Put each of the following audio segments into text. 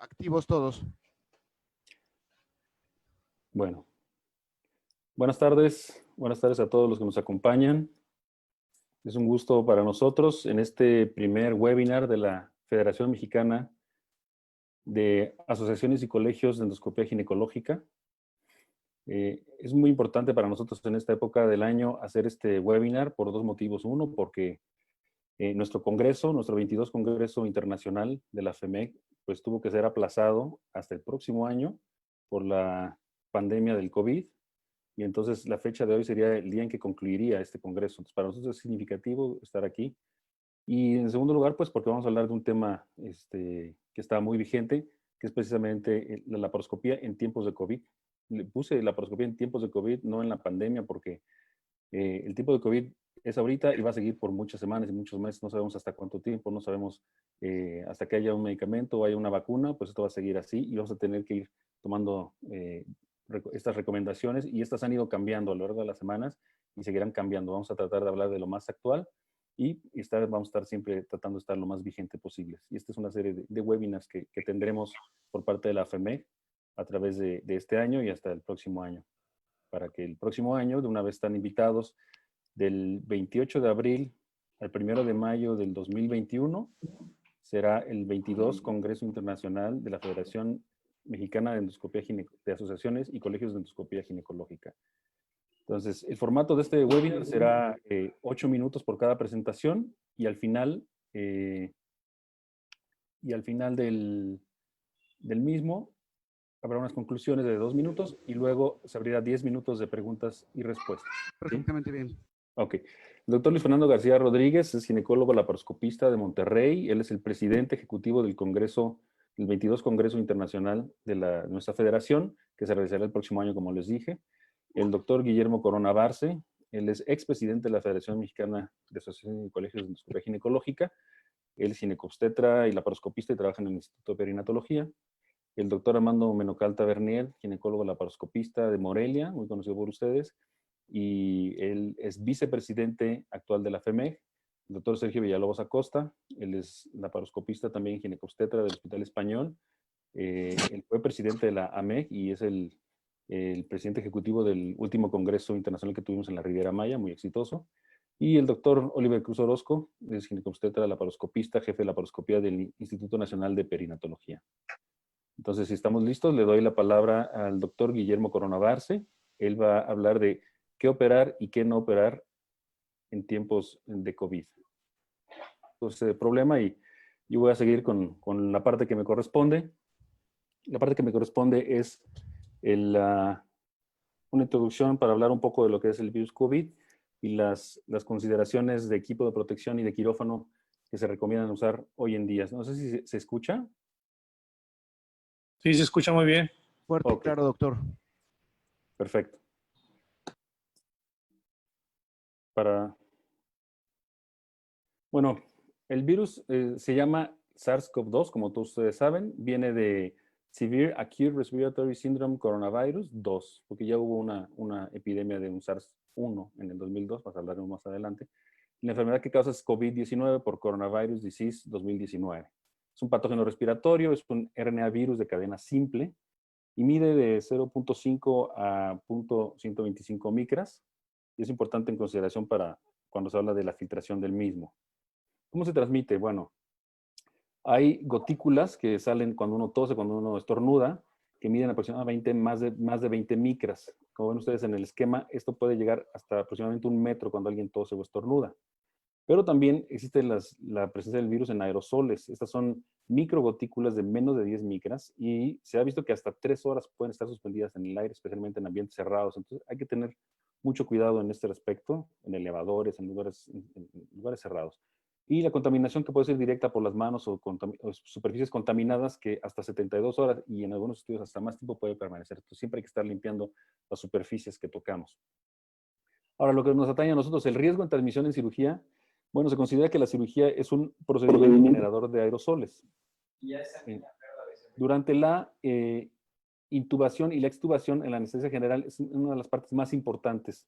Activos todos. Bueno, buenas tardes a todos los que nos acompañan. Es un gusto para nosotros en este primer webinar de la Federación Mexicana de Asociaciones y Colegios de Endoscopía Ginecológica. Es muy importante para nosotros en esta época del año hacer este webinar por dos motivos. Uno, porque nuestro congreso, nuestro 22 Congreso Internacional de la FEMEC, pues tuvo que ser aplazado hasta el próximo año por la pandemia del COVID. Y entonces la fecha de hoy sería el día en que concluiría este congreso. Entonces, para nosotros es significativo estar aquí. Y en segundo lugar, pues porque vamos a hablar de un tema que está muy vigente, que es precisamente la laparoscopía en tiempos de COVID. Le puse laparoscopía en tiempos de COVID, no en la pandemia, porque el tiempo de COVID es ahorita y va a seguir por muchas semanas y muchos meses. No sabemos hasta cuánto tiempo, no sabemos hasta que haya un medicamento o haya una vacuna, pues esto va a seguir así y vamos a tener que ir tomando estas recomendaciones, y estas han ido cambiando a lo largo de las semanas y seguirán cambiando. Vamos a tratar de hablar de lo más actual y vamos a estar siempre tratando de estar lo más vigente posible. Y esta es una serie de webinars que tendremos por parte de la FEMEC a través de este año y hasta el próximo año, para que el próximo año de una vez están invitados del 28 de abril al 1 de mayo del 2021. Será el 22 Congreso Internacional de la Federación Mexicana de Endoscopía de Asociaciones y Colegios de Endoscopía Ginecológica. Entonces, el formato de este webinar será 8 minutos por cada presentación, y al final, del mismo habrá unas conclusiones de 2 minutos y luego se abrirá 10 minutos de preguntas y respuestas. Perfectamente bien. Ok. El doctor Luis Fernando García Rodríguez es ginecólogo laparoscopista de Monterrey. Él es el presidente ejecutivo del Congreso, el 22 Congreso Internacional de nuestra federación, que se realizará el próximo año, como les dije. El doctor Guillermo Corona Barce, él es expresidente de la Federación Mexicana de Asociaciones y Colegios de Endoscopía Ginecológica. Él es ginecobstetra y laparoscopista y trabaja en el Instituto de Perinatología. El doctor Armando Menocalta Bernier, ginecólogo laparoscopista de Morelia, muy conocido por ustedes, y él es vicepresidente actual de la FEMEG. El doctor Sergio Villalobos Acosta, él es laparoscopista también ginecobstetra del Hospital Español. Él fue presidente de la AMEG y es el presidente ejecutivo del último congreso internacional que tuvimos en la Riviera Maya, muy exitoso. Y el doctor Oliver Cruz Orozco, es ginecobstetra, laparoscopista, jefe de laparoscopía del Instituto Nacional de Perinatología. Entonces, si estamos listos, le doy la palabra al doctor Guillermo Corona Barce. Él va a hablar de qué operar y qué no operar en tiempos de COVID. Entonces, problema, y yo voy a seguir con la parte que me corresponde. La parte que me corresponde es una introducción para hablar un poco de lo que es el virus COVID y las consideraciones de equipo de protección y de quirófano que se recomiendan usar hoy en día. No sé si se escucha. Sí, se escucha muy bien. Fuerte y Ok. claro, doctor. Perfecto. Bueno, el virus se llama SARS-CoV-2, como todos ustedes saben. Viene de Severe Acute Respiratory Syndrome Coronavirus 2, porque ya hubo una epidemia de un SARS-1 en el 2002, hablaremos más adelante. La enfermedad que causa es COVID-19 por Coronavirus Disease 2019. Es un patógeno respiratorio, es un RNA virus de cadena simple y mide de 0.5 a 0.125 micras, y es importante en consideración para cuando se habla de la filtración del mismo. ¿Cómo se transmite? Bueno, hay gotículas que salen cuando uno tose, cuando uno estornuda, que miden aproximadamente más de 20 micras. Como ven ustedes en el esquema, esto puede llegar hasta aproximadamente 1 metro cuando alguien tose o estornuda. Pero también existe la presencia del virus en aerosoles. Estas son microgotículas de menos de 10 micras y se ha visto que hasta 3 horas pueden estar suspendidas en el aire, especialmente en ambientes cerrados. Entonces hay que tener mucho cuidado en este respecto, en elevadores, en lugares cerrados. Y la contaminación, que puede ser directa por las manos o superficies contaminadas, que hasta 72 horas y en algunos estudios hasta más tiempo puede permanecer. Entonces siempre hay que estar limpiando las superficies que tocamos. Ahora, lo que nos atañe a nosotros, el riesgo en transmisión en cirugía. Bueno, se considera que la cirugía es un procedimiento generador de aerosoles. Durante la intubación y la extubación en la anestesia general es una de las partes más importantes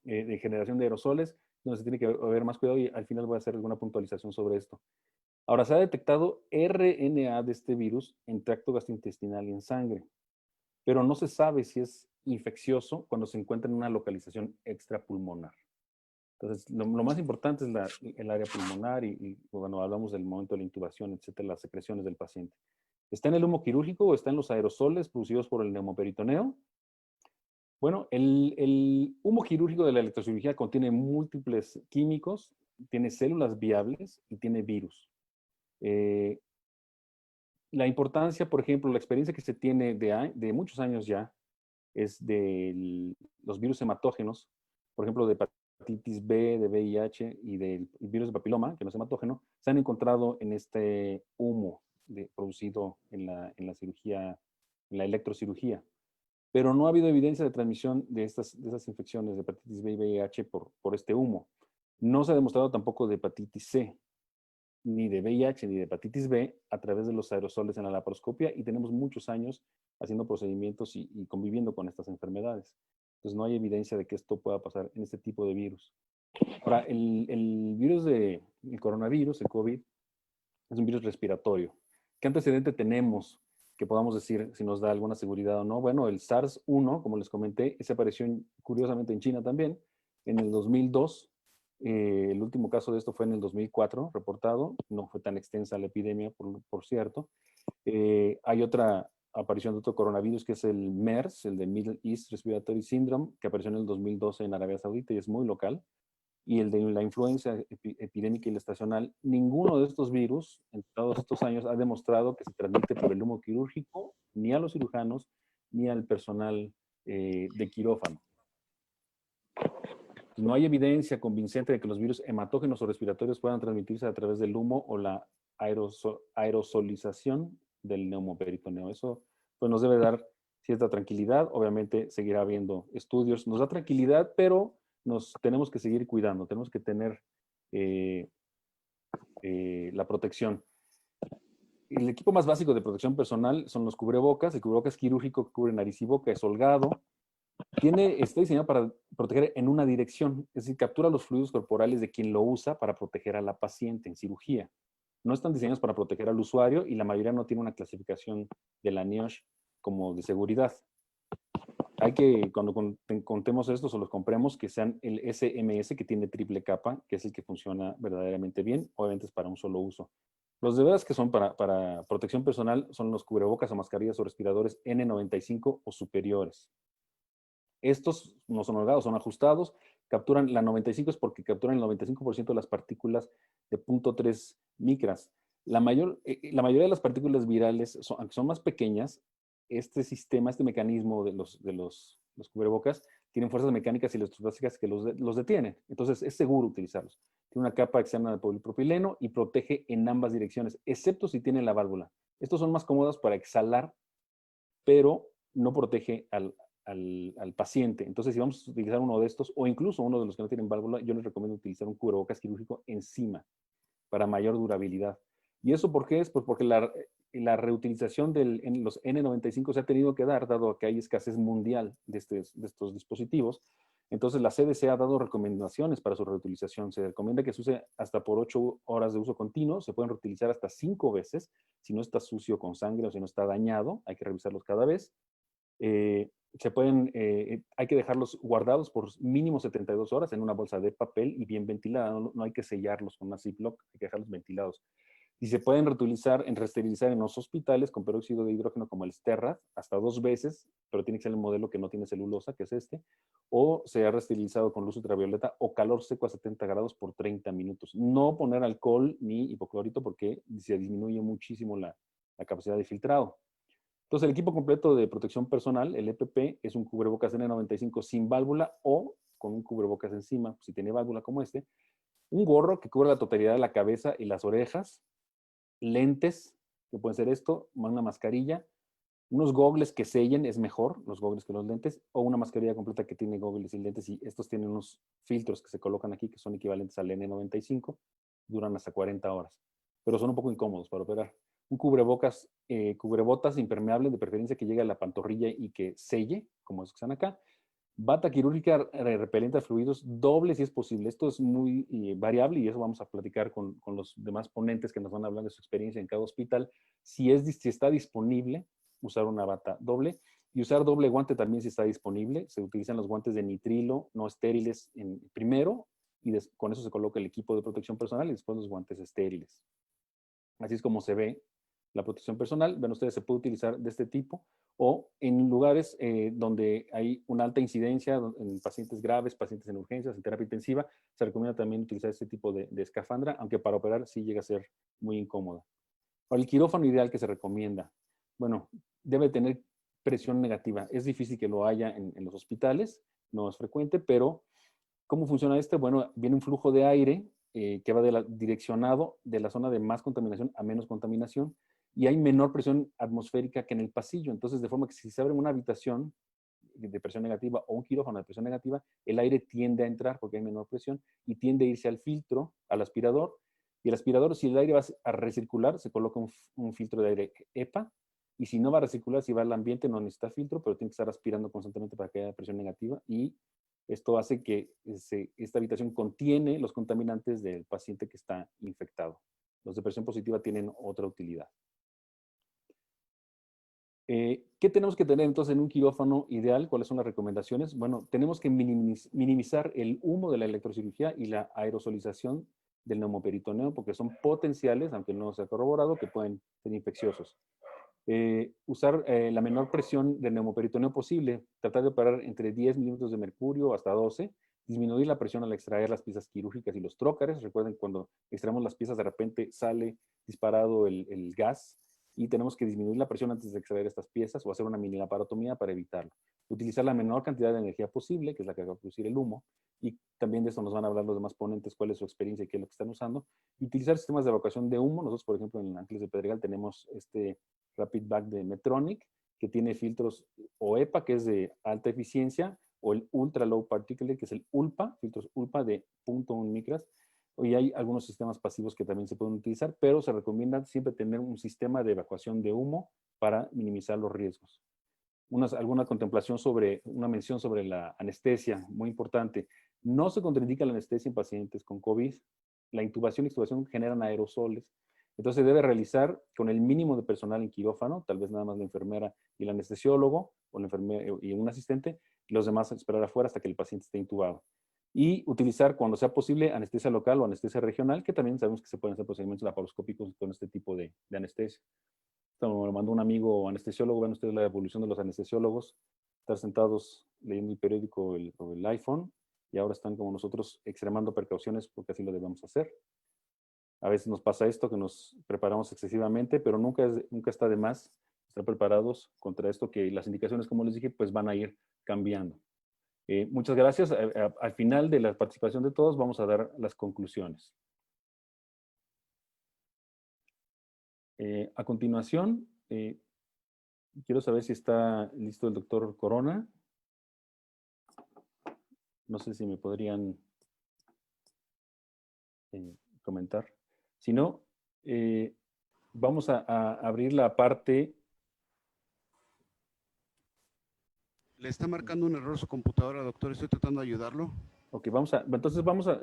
de generación de aerosoles, donde se tiene que haber más cuidado, y al final voy a hacer alguna puntualización sobre esto. Ahora, se ha detectado RNA de este virus en tracto gastrointestinal y en sangre, pero no se sabe si es infeccioso cuando se encuentra en una localización extrapulmonar. Entonces, lo más importante es el área pulmonar y cuando hablamos del momento de la intubación, etcétera, las secreciones del paciente. ¿Está en el humo quirúrgico o está en los aerosoles producidos por el neumoperitoneo? Bueno, el humo quirúrgico de la electrocirugía contiene múltiples químicos, tiene células viables y tiene virus. Eh, la importancia, por ejemplo, la experiencia que se tiene de muchos años ya es de los virus hematógenos, por ejemplo, de hepatitis B, de VIH y del virus de papiloma, que no es hematógeno, se han encontrado en este humo producido en la cirugía, en la electrocirugía. Pero no ha habido evidencia de transmisión de esas infecciones de hepatitis B y VIH por este humo. No se ha demostrado tampoco de hepatitis C, ni de VIH, ni de hepatitis B a través de los aerosoles en la laparoscopia y tenemos muchos años haciendo procedimientos y conviviendo con estas enfermedades. Entonces no hay evidencia de que esto pueda pasar en este tipo de virus. Ahora, el virus el coronavirus, el COVID, es un virus respiratorio. ¿Qué antecedente tenemos que podamos decir si nos da alguna seguridad o no? Bueno, el SARS-1, como les comenté, ese apareció curiosamente en China también, en el 2002. El último caso de esto fue en el 2004, reportado. No fue tan extensa la epidemia, por cierto. Hay otra aparición de otro coronavirus que es el MERS, el de Middle East Respiratory Syndrome, que apareció en el 2012 en Arabia Saudita y es muy local. Y el de la influenza epidémica y la estacional, ninguno de estos virus en todos estos años ha demostrado que se transmite por el humo quirúrgico, ni a los cirujanos, ni al personal de quirófano. No hay evidencia convincente de que los virus hematógenos o respiratorios puedan transmitirse a través del humo o la aerosolización del neumoperitoneo. Eso pues, nos debe dar cierta tranquilidad. Obviamente seguirá habiendo estudios. Nos da tranquilidad, pero nos tenemos que seguir cuidando. Tenemos que tener la protección. El equipo más básico de protección personal son los cubrebocas. El cubrebocas quirúrgico que cubre nariz y boca es holgado. Está diseñado para proteger en una dirección, es decir, captura los fluidos corporales de quien lo usa para proteger a la paciente en cirugía. No están diseñados para proteger al usuario y la mayoría no tiene una clasificación de la NIOSH como de seguridad. Hay que, cuando contemos estos o los compremos, que sean el SMS, que tiene triple capa, que es el que funciona verdaderamente bien. Obviamente es para un solo uso. Los de veras que son para protección personal son los cubrebocas o mascarillas o respiradores N95 o superiores. Estos no son holgados, son ajustados. Capturan la 95 es porque capturan el 95% de las partículas de 0.3 micras. La mayoría de las partículas virales, aunque son más pequeñas, este sistema, este mecanismo de los cubrebocas, tienen fuerzas mecánicas y electrostásticas que los detienen. Entonces es seguro utilizarlos. Tiene una capa externa de polipropileno y protege en ambas direcciones, excepto si tiene la válvula. Estos son más cómodos para exhalar, pero no protege al paciente. Entonces, si vamos a utilizar uno de estos, o incluso uno de los que no tienen válvula, yo les recomiendo utilizar un cubrebocas quirúrgico encima para mayor durabilidad. ¿Y eso por qué es? Pues porque la reutilización en los N95 se ha tenido que dar, dado que hay escasez mundial de estos dispositivos. Entonces, la CDC ha dado recomendaciones para su reutilización. Se recomienda que se use hasta por 8 horas de uso continuo. Se pueden reutilizar hasta 5 veces si no está sucio con sangre o si no está dañado. Hay que revisarlos cada vez. Hay que dejarlos guardados por mínimo 72 horas en una bolsa de papel y bien ventilada. No hay que sellarlos con una Ziploc, hay que dejarlos ventilados. Y se pueden resterilizar en los hospitales con peróxido de hidrógeno como el Sterrat hasta 2 veces, pero tiene que ser el modelo que no tiene celulosa, que es este, o se ha resterilizado con luz ultravioleta o calor seco a 70 grados por 30 minutos. No poner alcohol ni hipoclorito porque se disminuye muchísimo la capacidad de filtrado. Entonces, el equipo completo de protección personal, el EPP, es un cubrebocas N95 sin válvula o con un cubrebocas encima, si tiene válvula como este, un gorro que cubre la totalidad de la cabeza y las orejas, lentes, que pueden ser esto, una mascarilla, unos gogles que sellen, es mejor, los gogles que los lentes, o una mascarilla completa que tiene gogles y lentes, y estos tienen unos filtros que se colocan aquí que son equivalentes al N95, duran hasta 40 horas, pero son un poco incómodos para operar. Un cubrebotas impermeable, de preferencia que llegue a la pantorrilla y que selle, como es que están acá, Bata quirúrgica repelente a fluidos doble si es posible. Esto es muy variable y eso vamos a platicar con los demás ponentes que nos van a hablar de su experiencia en cada hospital. Si está disponible, usar una bata doble y usar doble guante también si está disponible. Se utilizan los guantes de nitrilo no estériles primero y con eso se coloca el equipo de protección personal y después los guantes estériles. Así es como se ve la protección personal. Ven ustedes, se puede utilizar de este tipo o en lugares donde hay una alta incidencia, en pacientes graves, pacientes en urgencias, en terapia intensiva, se recomienda también utilizar este tipo de escafandra, aunque para operar sí llega a ser muy incómoda. Ahora, el quirófano ideal que se recomienda, bueno, debe tener presión negativa. Es difícil que lo haya en los hospitales, no es frecuente, pero ¿cómo funciona este? Bueno, viene un flujo de aire que va direccionado de la zona de más contaminación a menos contaminación y hay menor presión atmosférica que en el pasillo. Entonces, de forma que si se abre una habitación de presión negativa o un quirófano de presión negativa, el aire tiende a entrar porque hay menor presión y tiende a irse al filtro, al aspirador. Y el aspirador, si el aire va a recircular, se coloca un filtro de aire EPA. Y si no va a recircular, si va al ambiente, no necesita filtro, pero tiene que estar aspirando constantemente para que haya presión negativa. Y esto hace que esta habitación contiene los contaminantes del paciente que está infectado. Los de presión positiva tienen otra utilidad. ¿Qué tenemos que tener entonces en un quirófano ideal? ¿Cuáles son las recomendaciones? Bueno, tenemos que minimizar el humo de la electrocirugía y la aerosolización del neumoperitoneo porque son potenciales, aunque no se ha corroborado, que pueden ser infecciosos. Usar la menor presión del neumoperitoneo posible, tratar de operar entre 10 milímetros de mercurio hasta 12, disminuir la presión al extraer las piezas quirúrgicas y los trócares. Recuerden, cuando extraemos las piezas, de repente sale disparado el gas y tenemos que disminuir la presión antes de extraer estas piezas o hacer una mini laparotomía para evitarlo. Utilizar la menor cantidad de energía posible, que es la que va a producir el humo, y también de esto nos van a hablar los demás ponentes, cuál es su experiencia y qué es lo que están usando. Y utilizar sistemas de evacuación de humo. Nosotros, por ejemplo, en Ángeles de Pedregal tenemos este Rapid Back de Medtronic, que tiene filtros o EPA, que es de alta eficiencia, o el Ultra Low Particulate, que es el ULPA, filtros ULPA de 0.1 micras. Hoy hay algunos sistemas pasivos que también se pueden utilizar, pero se recomienda siempre tener un sistema de evacuación de humo para minimizar los riesgos. Alguna contemplación sobre, una mención sobre la anestesia, muy importante. No se contraindica la anestesia en pacientes con COVID. La intubación y extubación generan aerosoles. Entonces se debe realizar con el mínimo de personal en quirófano, tal vez nada más la enfermera y el anestesiólogo, o la enfermera y un asistente, y los demás esperar afuera hasta que el paciente esté intubado. Y utilizar, cuando sea posible, anestesia local o anestesia regional, que también sabemos que se pueden hacer procedimientos laparoscópicos con este tipo de anestesia. Esto me lo mandó un amigo anestesiólogo. Ven ustedes la evolución de los anestesiólogos. Estar sentados leyendo el periódico o el iPhone, y ahora están como nosotros extremando precauciones porque así lo debemos hacer. A veces nos pasa esto, que nos preparamos excesivamente, pero nunca está de más estar preparados contra esto, que las indicaciones, como les dije, pues van a ir cambiando. Muchas gracias. Al final de la participación de todos vamos a dar las conclusiones. A continuación, quiero saber si está listo el doctor Corona. No sé si me podrían comentar. Si no, vamos a abrir la parte. Le está marcando un error su computadora, doctor. Estoy tratando de ayudarlo. Ok, entonces vamos a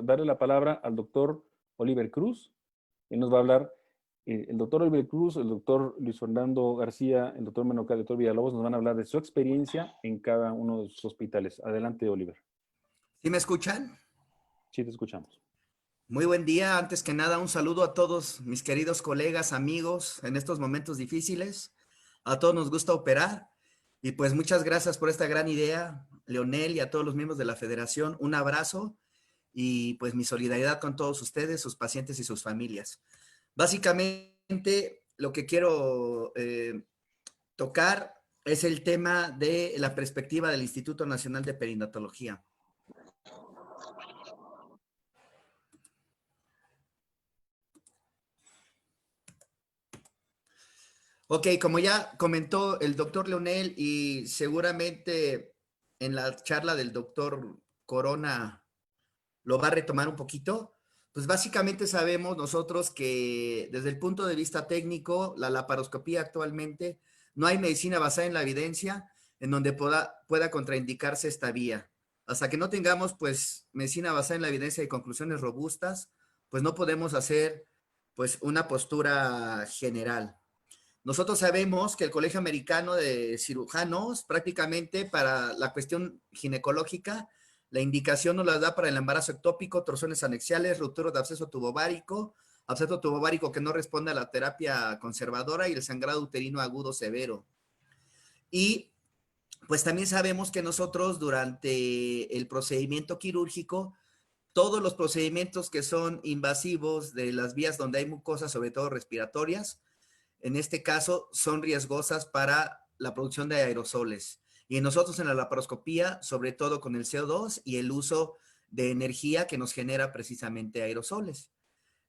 darle la palabra al doctor Oliver Cruz. Él nos va a hablar. El doctor Oliver Cruz, el doctor Luis Fernando García, el doctor Menocal, el doctor Villalobos nos van a hablar de su experiencia en cada uno de sus hospitales. Adelante, Oliver. ¿Sí me escuchan? Sí, te escuchamos. Muy buen día. Antes que nada, un saludo a todos mis queridos colegas, amigos en estos momentos difíciles. A todos nos gusta operar. Y pues muchas gracias por esta gran idea, Leonel, y a todos los miembros de la federación. Un abrazo y pues mi solidaridad con todos ustedes, sus pacientes y sus familias. Básicamente, lo que quiero tocar es el tema de la perspectiva del Instituto Nacional de Perinatología. Ok, como ya comentó el doctor Leonel y seguramente en la charla del doctor Corona lo va a retomar un poquito, pues básicamente sabemos nosotros que desde el punto de vista técnico, la laparoscopía actualmente no hay medicina basada en la evidencia en donde pueda contraindicarse esta vía. Hasta que no tengamos, pues, medicina basada en la evidencia y conclusiones robustas, pues no podemos hacer, pues, una postura general. Nosotros sabemos que el Colegio Americano de Cirujanos, prácticamente para la cuestión ginecológica, la indicación nos la da para el embarazo ectópico, torsiones anexiales, ruptura de absceso tubovárico que no responde a la terapia conservadora y el sangrado uterino agudo severo. Y pues también sabemos que nosotros durante el procedimiento quirúrgico, todos los procedimientos que son invasivos de las vías donde hay mucosas, sobre todo respiratorias, en este caso son riesgosas para la producción de aerosoles. Y nosotros en la laparoscopía, sobre todo con el CO2 y el uso de energía que nos genera precisamente aerosoles.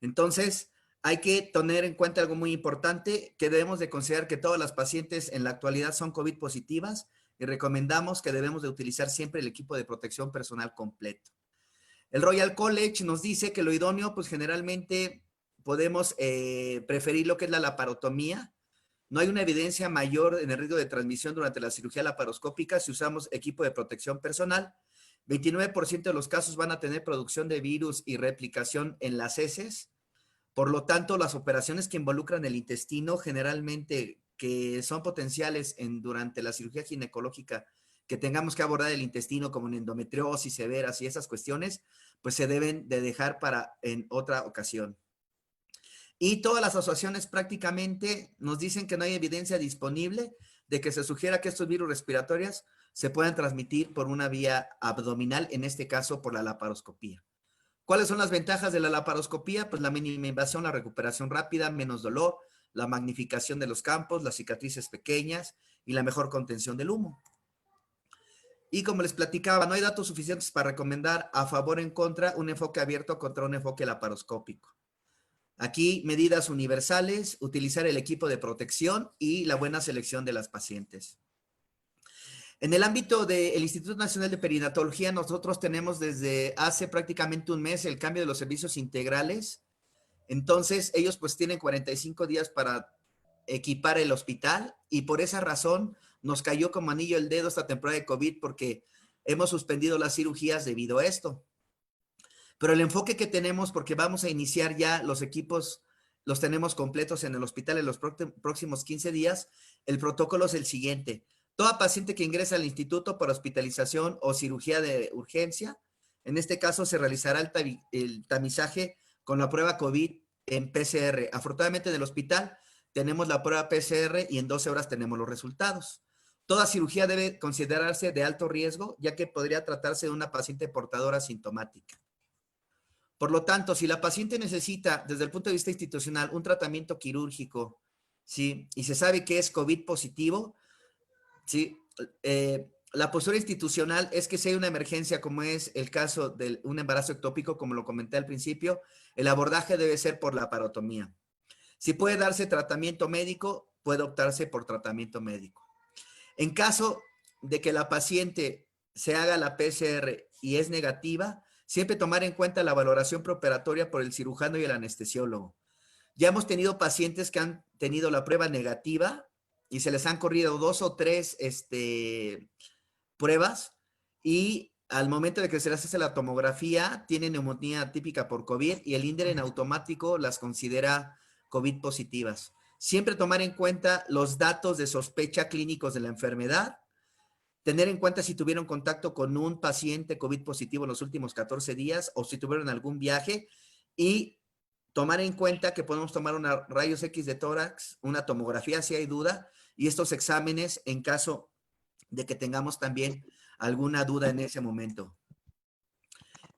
Entonces, hay que tener en cuenta algo muy importante, que debemos de considerar que todas las pacientes en la actualidad son COVID positivas y recomendamos que debemos de utilizar siempre el equipo de protección personal completo. El Royal College nos dice que lo idóneo, pues generalmente podemos preferir lo que es la laparotomía. No hay una evidencia mayor en el riesgo de transmisión durante la cirugía laparoscópica si usamos equipo de protección personal. 29% de los casos van a tener producción de virus y replicación en las heces. Por lo tanto, las operaciones que involucran el intestino, generalmente que son potenciales durante la cirugía ginecológica, que tengamos que abordar el intestino como en endometriosis severas y esas cuestiones, pues se deben de dejar para en otra ocasión. Y todas las asociaciones prácticamente nos dicen que no hay evidencia disponible de que se sugiera que estos virus respiratorios se puedan transmitir por una vía abdominal, en este caso por la laparoscopía. ¿Cuáles son las ventajas de la laparoscopía? Pues la mínima invasión, la recuperación rápida, menos dolor, la magnificación de los campos, las cicatrices pequeñas y la mejor contención del humo. Y como les platicaba, no hay datos suficientes para recomendar a favor o en contra un enfoque abierto contra un enfoque laparoscópico. Aquí, medidas universales, utilizar el equipo de protección y la buena selección de las pacientes. En el ámbito del Instituto Nacional de Perinatología, nosotros tenemos desde hace prácticamente un mes el cambio de los servicios integrales. Entonces, ellos pues tienen 45 días para equipar el hospital y por esa razón nos cayó como anillo al dedo esta temporada de COVID porque hemos suspendido las cirugías debido a esto. Pero el enfoque que tenemos, porque vamos a iniciar ya los equipos, los tenemos completos en el hospital en los próximos 15 días, el protocolo es el siguiente. Toda paciente que ingresa al instituto por hospitalización o cirugía de urgencia, en este caso se realizará el tamizaje con la prueba COVID en PCR. Afortunadamente en el hospital tenemos la prueba PCR y en 12 horas tenemos los resultados. Toda cirugía debe considerarse de alto riesgo, ya que podría tratarse de una paciente portadora sintomática. Por lo tanto, si la paciente necesita, desde el punto de vista institucional, un tratamiento quirúrgico, ¿sí? Y se sabe que es COVID positivo, ¿sí? La postura institucional es que si hay una emergencia, como es el caso de un embarazo ectópico, como lo comenté al principio, el abordaje debe ser por laparotomía. Si puede darse tratamiento médico, puede optarse por tratamiento médico. En caso de que la paciente se haga la PCR y es negativa, siempre tomar en cuenta la valoración preoperatoria por el cirujano y el anestesiólogo. Ya hemos tenido pacientes que han tenido la prueba negativa y se les han corrido 2 o 3 pruebas y al momento de que se les hace la tomografía tienen neumonía típica por COVID y el INDER en automático las considera COVID positivas. Siempre tomar en cuenta los datos de sospecha clínicos de la enfermedad, tener en cuenta si tuvieron contacto con un paciente COVID positivo en los últimos 14 días o si tuvieron algún viaje y tomar en cuenta que podemos tomar una rayos X de tórax, una tomografía si hay duda y estos exámenes en caso de que tengamos también alguna duda en ese momento.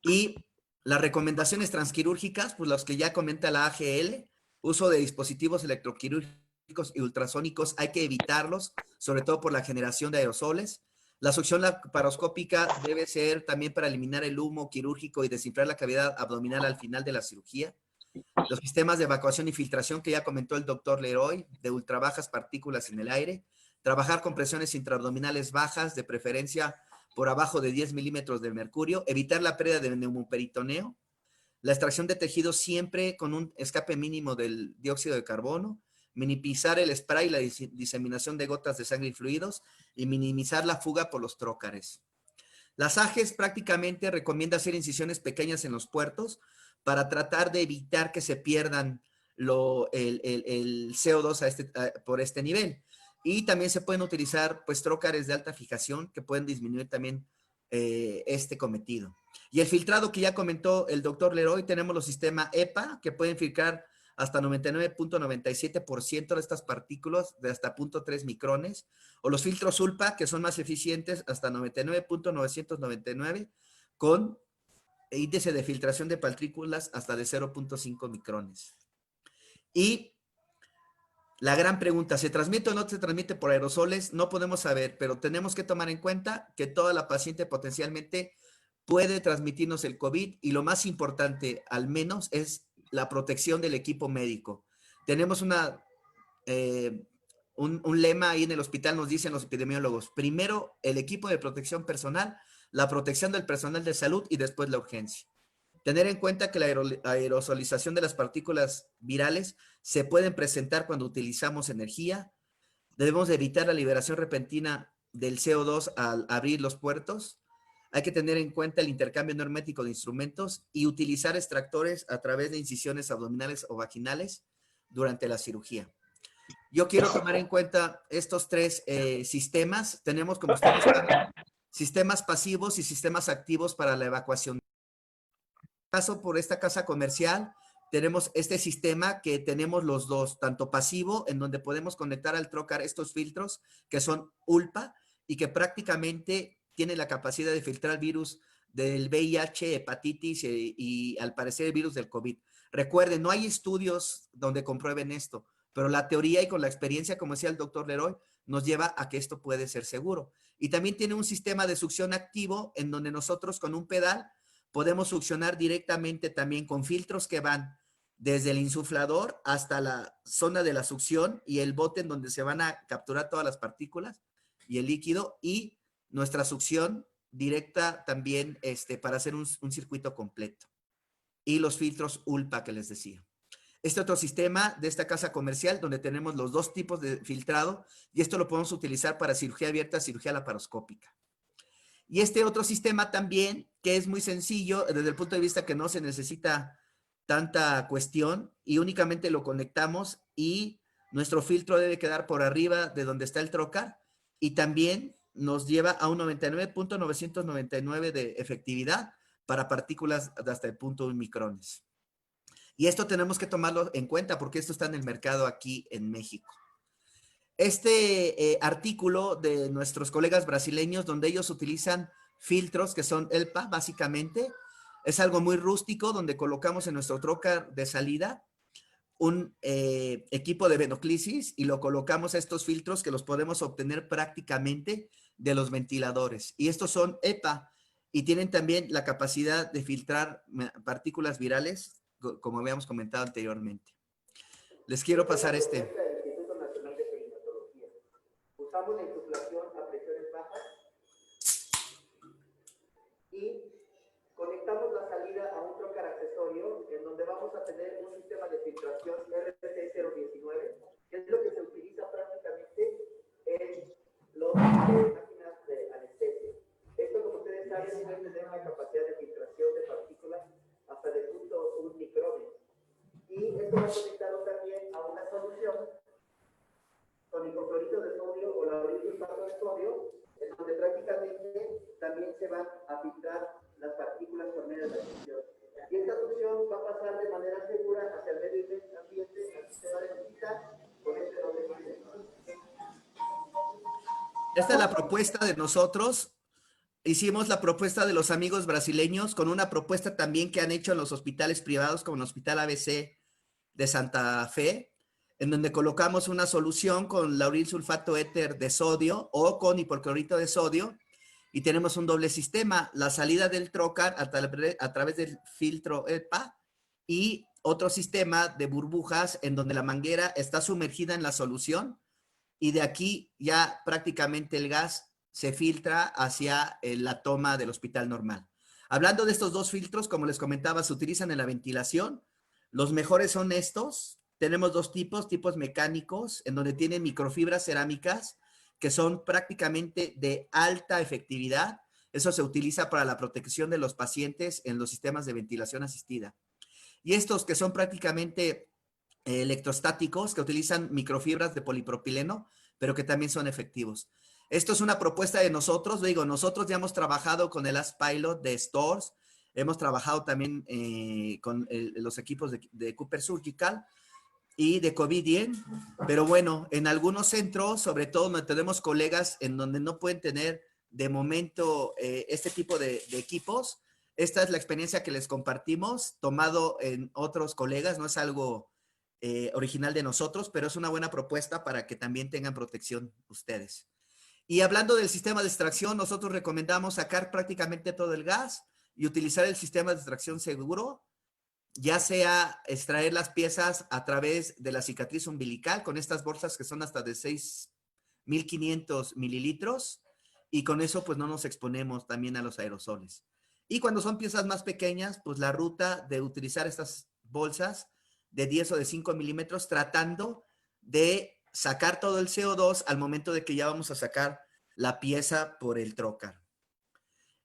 Y las recomendaciones transquirúrgicas, pues los que ya comenta la AGL, uso de dispositivos electroquirúrgicos y ultrasónicos, hay que evitarlos, sobre todo por la generación de aerosoles. La succión laparoscópica debe ser también para eliminar el humo quirúrgico y desinflar la cavidad abdominal al final de la cirugía. Los sistemas de evacuación y filtración que ya comentó el doctor Leroy, de ultra bajas partículas en el aire. Trabajar con presiones intraabdominales bajas, de preferencia por abajo de 10 milímetros de mercurio. Evitar la pérdida de neumoperitoneo. La extracción de tejidos siempre con un escape mínimo del dióxido de carbono. minimizar el spray y la diseminación de gotas de sangre y fluidos, y minimizar la fuga por los trócares. Las AGES prácticamente recomienda hacer incisiones pequeñas en los puertos para tratar de evitar que se pierdan el CO2 por este nivel. Y también se pueden utilizar pues trócares de alta fijación que pueden disminuir también este cometido. Y el filtrado que ya comentó el doctor Leroy, tenemos los sistemas EPA que pueden filtrar hasta 99.97% de estas partículas de hasta 0.3 micrones, o los filtros ULPA que son más eficientes hasta 99.999 con índice de filtración de partículas hasta de 0.5 micrones. Y la gran pregunta, ¿se transmite o no se transmite por aerosoles? No podemos saber, pero tenemos que tomar en cuenta que toda la paciente potencialmente puede transmitirnos el COVID, y lo más importante, al menos, es la protección del equipo médico. Tenemos un lema ahí en el hospital, nos dicen los epidemiólogos: primero el equipo de protección personal, la protección del personal de salud y después la urgencia. Tener en cuenta que la aerosolización de las partículas virales se pueden presentar cuando utilizamos energía. Debemos de evitar la liberación repentina del CO2 al abrir los puertos. Hay que tener en cuenta el intercambio no hermético de instrumentos y utilizar extractores a través de incisiones abdominales o vaginales durante la cirugía. Yo quiero tomar en cuenta estos tres sistemas. Tenemos, como ustedes saben, sistemas pasivos y sistemas activos para la evacuación. Caso por esta casa comercial, tenemos este sistema que tenemos los dos, tanto pasivo, en donde podemos conectar al trocar estos filtros que son ULPA y que prácticamente tienen la capacidad de filtrar virus del VIH, hepatitis y al parecer el virus del COVID. Recuerden, no hay estudios donde comprueben esto, pero la teoría y con la experiencia, como decía el doctor Leroy, nos lleva a que esto puede ser seguro. Y también tiene un sistema de succión activo en donde nosotros con un pedal podemos succionar directamente también con filtros que van desde el insuflador hasta la zona de la succión y el bote en donde se van a capturar todas las partículas y el líquido, y nuestra succión directa también para hacer un circuito completo. Y los filtros ULPA que les decía. Este otro sistema de esta casa comercial donde tenemos los dos tipos de filtrado, y esto lo podemos utilizar para cirugía abierta, cirugía laparoscópica. Y este otro sistema también, que es muy sencillo desde el punto de vista que no se necesita tanta cuestión y únicamente lo conectamos y nuestro filtro debe quedar por arriba de donde está el trocar, y también nos lleva a un 99.999 de efectividad para partículas de hasta el 0.1 micrones. Y esto tenemos que tomarlo en cuenta porque esto está en el mercado aquí en México. Este artículo de nuestros colegas brasileños, donde ellos utilizan filtros que son ELPA, básicamente, es algo muy rústico, donde colocamos en nuestro trocar de salida un equipo de venoclisis y lo colocamos a estos filtros que los podemos obtener prácticamente de los ventiladores. Y estos son EPA y tienen también la capacidad de filtrar partículas virales, como habíamos comentado anteriormente. Les quiero pasar este. Usamos la insuflación a presiones bajas y conectamos la salida a un trocar accesorio en donde vamos a tener un sistema de filtración RT019, que es lo que se utiliza prácticamente en las máquinas de anestesia. Esto, como ustedes saben, puede tener una capacidad de filtración de partículas hasta de 0.1 micrones. Y esto va conectado también a una solución con hipoclorito de sodio o laurisulfato de sodio, en donde prácticamente también se van a filtrar las partículas por medio de la succión. Y esta succión va a pasar de manera segura hacia el medio ambiente al sistema de hospital con este doble sistema. Esta es la propuesta de nosotros. Hicimos la propuesta de los amigos brasileños con una propuesta también que han hecho en los hospitales privados como el Hospital ABC de Santa Fe, en donde colocamos una solución con lauril sulfato éter de sodio o con hipoclorito de sodio y tenemos un doble sistema, la salida del trocar a través del filtro EPA y otro sistema de burbujas en donde la manguera está sumergida en la solución y de aquí ya prácticamente el gas se filtra hacia la toma del hospital normal. Hablando de estos dos filtros, como les comentaba, se utilizan en la ventilación. Los mejores son estos, tenemos dos tipos mecánicos, en donde tienen microfibras cerámicas, que son prácticamente de alta efectividad. Eso se utiliza para la protección de los pacientes en los sistemas de ventilación asistida. Y estos que son prácticamente electrostáticos, que utilizan microfibras de polipropileno, pero que también son efectivos. Esto es una propuesta de nosotros. Digo, nosotros ya hemos trabajado con el ASPilot de Stores, hemos trabajado también con los equipos de Cooper Surgical y de COVID-19, pero bueno, en algunos centros, sobre todo donde tenemos colegas en donde no pueden tener de momento este tipo de equipos, esta es la experiencia que les compartimos, tomado en otros colegas, no es algo original de nosotros, pero es una buena propuesta para que también tengan protección ustedes. Y hablando del sistema de extracción, nosotros recomendamos sacar prácticamente todo el gas y utilizar el sistema de extracción seguro, ya sea extraer las piezas a través de la cicatriz umbilical con estas bolsas que son hasta de 6.500 mililitros, y con eso pues no nos exponemos también a los aerosoles. Y cuando son piezas más pequeñas, pues la ruta de utilizar estas bolsas de 10 o de 5 milímetros, tratando de sacar todo el CO2 al momento de que ya vamos a sacar la pieza por el trocar.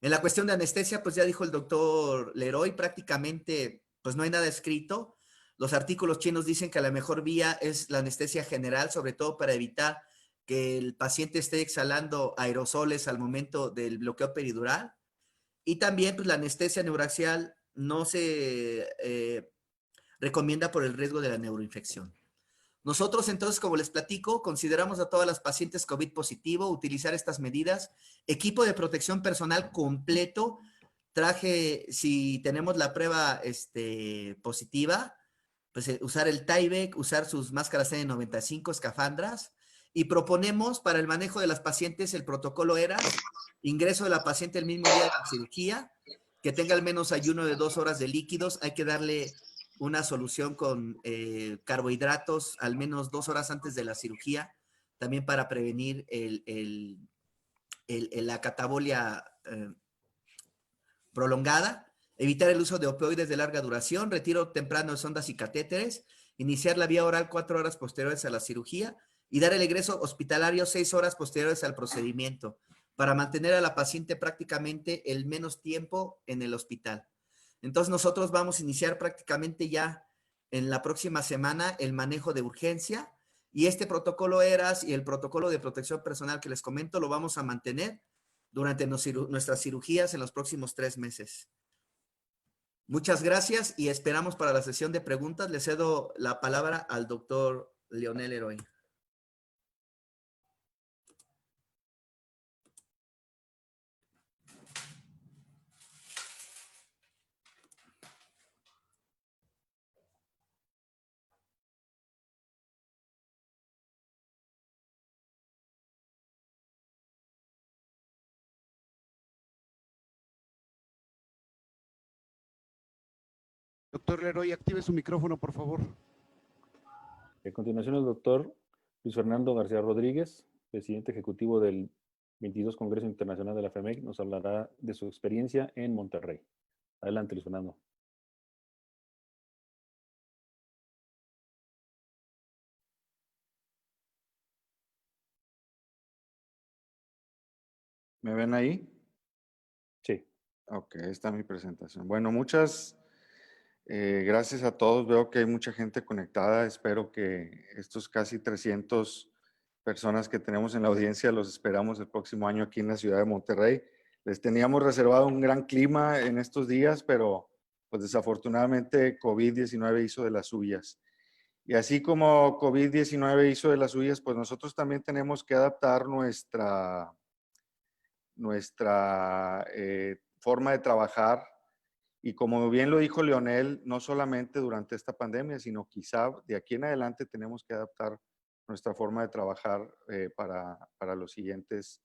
En la cuestión de anestesia, pues ya dijo el doctor Leroy, prácticamente pues no hay nada escrito. Los artículos chinos dicen que la mejor vía es la anestesia general, sobre todo para evitar que el paciente esté exhalando aerosoles al momento del bloqueo peridural. Y también pues la anestesia neuraxial no se recomienda por el riesgo de la neuroinfección. Nosotros entonces, como les platico, consideramos a todas las pacientes COVID positivo utilizar estas medidas, equipo de protección personal completo, traje, si tenemos la prueba positiva, pues usar el Tyvek, usar sus máscaras N95, escafandras, y proponemos para el manejo de las pacientes el protocolo ERAS, ingreso de la paciente el mismo día de la cirugía, que tenga al menos ayuno de 2 horas de líquidos, hay que darle una solución con carbohidratos al menos 2 horas antes de la cirugía, también para prevenir la catabolia prolongada, evitar el uso de opioides de larga duración, retiro temprano de sondas y catéteres, iniciar la vía oral 4 horas posteriores a la cirugía y dar el egreso hospitalario 6 horas posteriores al procedimiento, para mantener a la paciente prácticamente el menos tiempo en el hospital. Entonces nosotros vamos a iniciar prácticamente ya en la próxima semana el manejo de urgencia, y este protocolo ERAS y el protocolo de protección personal que les comento lo vamos a mantener durante nuestras cirugías en los próximos 3 meses. Muchas gracias y esperamos para la sesión de preguntas. Le cedo la palabra al doctor Leonel Leroy. Doctor Leroy, active su micrófono, por favor. A continuación, el doctor Luis Fernando García Rodríguez, presidente ejecutivo del 22 Congreso Internacional de la FEMEC, nos hablará de su experiencia en Monterrey. Adelante, Luis Fernando. ¿Me ven ahí? Sí. Ok, está mi presentación. Bueno, muchas gracias a todos. Veo que hay mucha gente conectada. Espero que estos casi 300 personas que tenemos en la audiencia los esperamos el próximo año aquí en la ciudad de Monterrey. Les teníamos reservado un gran clima en estos días, pero pues desafortunadamente COVID-19 hizo de las suyas. Y así como COVID-19 hizo de las suyas, pues nosotros también tenemos que adaptar nuestra forma de trabajar. Y como bien lo dijo Leonel, no solamente durante esta pandemia, sino quizá de aquí en adelante tenemos que adaptar nuestra forma de trabajar para los siguientes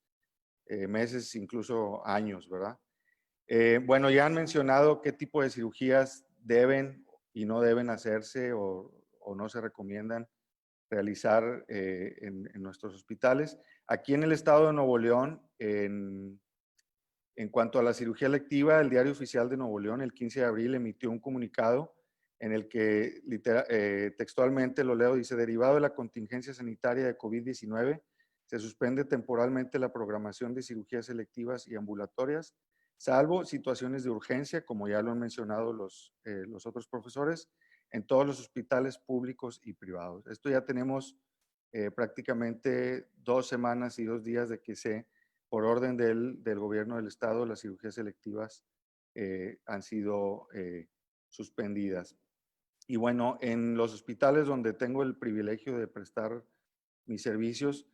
meses, incluso años, ¿verdad? Bueno, ya han mencionado qué tipo de cirugías deben y no deben hacerse o no se recomiendan realizar en nuestros hospitales. Aquí en el estado de Nuevo León, en cuanto a la cirugía electiva, el Diario Oficial de Nuevo León el 15 de abril emitió un comunicado en el que textualmente lo leo, dice: derivado de la contingencia sanitaria de COVID-19, se suspende temporalmente la programación de cirugías selectivas y ambulatorias, salvo situaciones de urgencia, como ya lo han mencionado los otros profesores, en todos los hospitales públicos y privados. Esto ya tenemos prácticamente 2 semanas y 2 días de que por orden del gobierno del estado, las cirugías selectivas han sido suspendidas. Y bueno, en los hospitales donde tengo el privilegio de prestar mis servicios,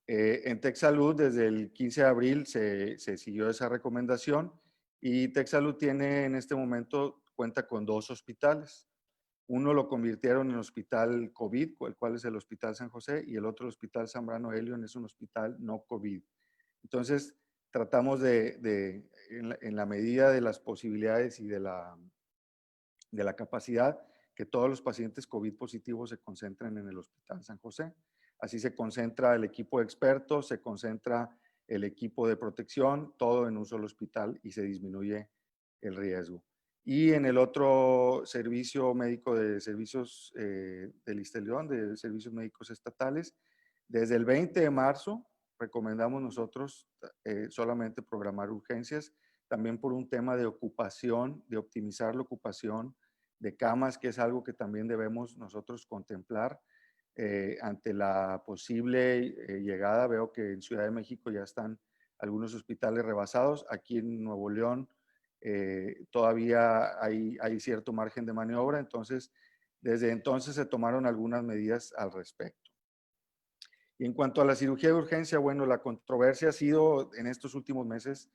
en TecSalud desde el 15 de abril se siguió esa recomendación y TecSalud tiene en este momento, cuenta con 2 hospitales. Uno lo convirtieron en hospital COVID, el cual es el Hospital San José, y el otro, el Hospital Zambrano Elion, es un hospital no COVID. Entonces, tratamos en la medida de las posibilidades y de la capacidad, que todos los pacientes COVID positivos se concentren en el Hospital San José. Así se concentra el equipo de expertos, se concentra el equipo de protección, todo en un solo hospital y se disminuye el riesgo. Y en el otro servicio médico de servicios del ISSSTE-León, de servicios médicos estatales, desde el 20 de marzo recomendamos nosotros solamente programar urgencias, también por un tema de ocupación, de optimizar la ocupación de camas, que es algo que también debemos nosotros contemplar ante la posible llegada. Veo que en Ciudad de México ya están algunos hospitales rebasados. Aquí en Nuevo León todavía hay cierto margen de maniobra, entonces desde entonces se tomaron algunas medidas al respecto. Y en cuanto a la cirugía de urgencia, bueno, la controversia ha sido en estos últimos meses,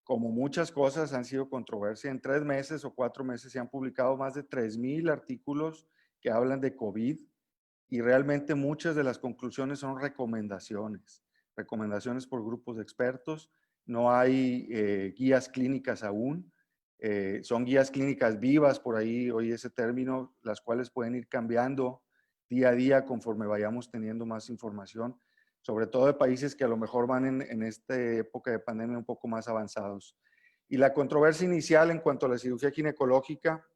como muchas cosas han sido controversia. En 3 meses o 4 meses se han publicado más de 3,000 artículos que hablan de COVID y realmente muchas de las conclusiones son recomendaciones por grupos de expertos. No hay guías clínicas aún, son guías clínicas vivas, por ahí oí ese término, las cuales pueden ir cambiando día a día conforme vayamos teniendo más información, sobre todo de países que a lo mejor van en esta época de pandemia un poco más avanzados. Y la controversia inicial en cuanto a la cirugía ginecológica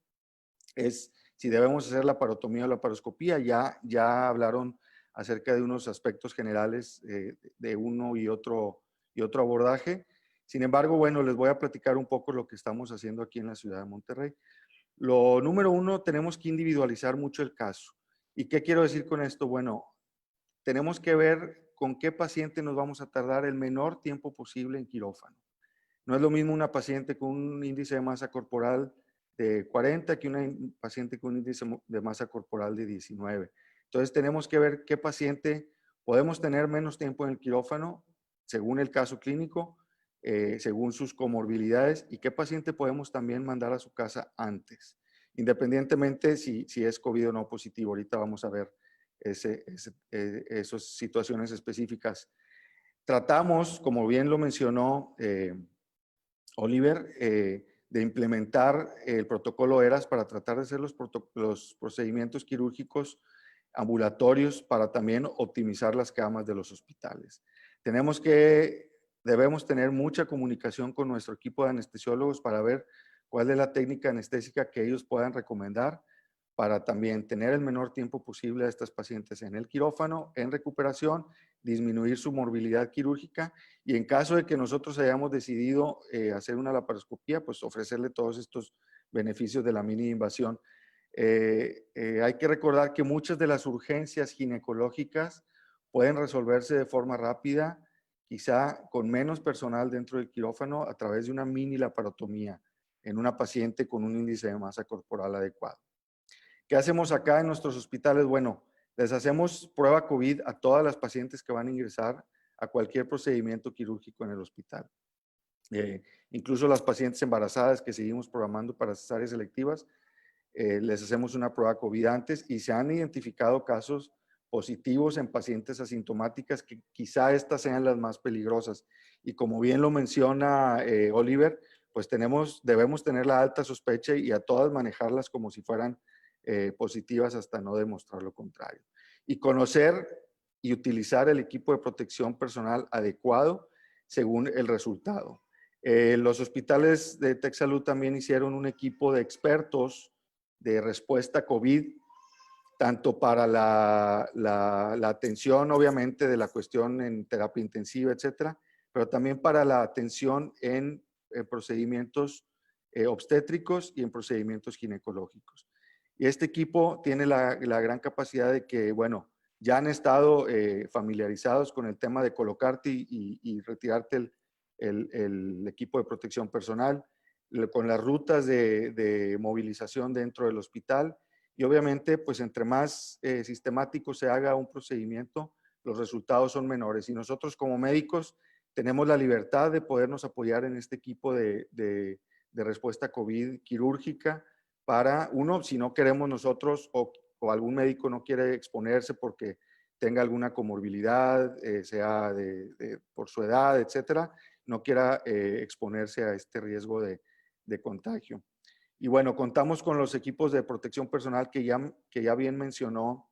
es si debemos hacer la laparotomía o la laparoscopía. Ya hablaron acerca de unos aspectos generales de uno y otro abordaje. Sin embargo, bueno, les voy a platicar un poco lo que estamos haciendo aquí en la ciudad de Monterrey. Lo número 1, tenemos que individualizar mucho el caso. ¿Y qué quiero decir con esto? Bueno, tenemos que ver con qué paciente nos vamos a tardar el menor tiempo posible en quirófano. No es lo mismo una paciente con un índice de masa corporal de 40 que una paciente con un índice de masa corporal de 19. Entonces tenemos que ver qué paciente podemos tener menos tiempo en el quirófano, según el caso clínico, según sus comorbilidades, y qué paciente podemos también mandar a su casa antes, independientemente si es COVID o no positivo. Ahorita vamos a ver esas situaciones específicas. Tratamos, como bien lo mencionó Oliver, de implementar el protocolo ERAS para tratar de hacer los procedimientos quirúrgicos ambulatorios para también optimizar las camas de los hospitales. Debemos tener mucha comunicación con nuestro equipo de anestesiólogos para ver cuál es la técnica anestésica que ellos puedan recomendar para también tener el menor tiempo posible a estas pacientes en el quirófano, en recuperación, disminuir su morbilidad quirúrgica y en caso de que nosotros hayamos decidido hacer una laparoscopía, pues ofrecerle todos estos beneficios de la mini invasión. Hay que recordar que muchas de las urgencias ginecológicas pueden resolverse de forma rápida, quizá con menos personal dentro del quirófano, a través de una mini laparotomía en una paciente con un índice de masa corporal adecuado. ¿Qué hacemos acá en nuestros hospitales? Bueno, les hacemos prueba COVID a todas las pacientes que van a ingresar a cualquier procedimiento quirúrgico en el hospital. Incluso las pacientes embarazadas que seguimos programando para cesáreas selectivas, les hacemos una prueba COVID antes y se han identificado casos positivos en pacientes asintomáticas que quizá estas sean las más peligrosas. Y como bien lo menciona Oliver, pues debemos tener la alta sospecha y a todas manejarlas como si fueran positivas hasta no demostrar lo contrario. Y conocer y utilizar el equipo de protección personal adecuado según el resultado. Los hospitales de TecSalud también hicieron un equipo de expertos de respuesta COVID, tanto para la atención, obviamente, de la cuestión en terapia intensiva, etcétera, pero también para la atención en procedimientos obstétricos y en procedimientos ginecológicos. Y este equipo tiene la gran capacidad de que, bueno, ya han estado familiarizados con el tema de colocarte y retirarte el equipo de protección personal, con las rutas de movilización dentro del hospital. Y obviamente, pues entre más sistemático se haga un procedimiento, los resultados son menores. Y nosotros como médicos tenemos la libertad de podernos apoyar en este equipo de respuesta COVID quirúrgica para, uno, si no queremos nosotros o algún médico no quiere exponerse porque tenga alguna comorbilidad, sea por su edad, etcétera, no quiera exponerse a este riesgo de contagio. Y bueno, contamos con los equipos de protección personal que ya bien mencionó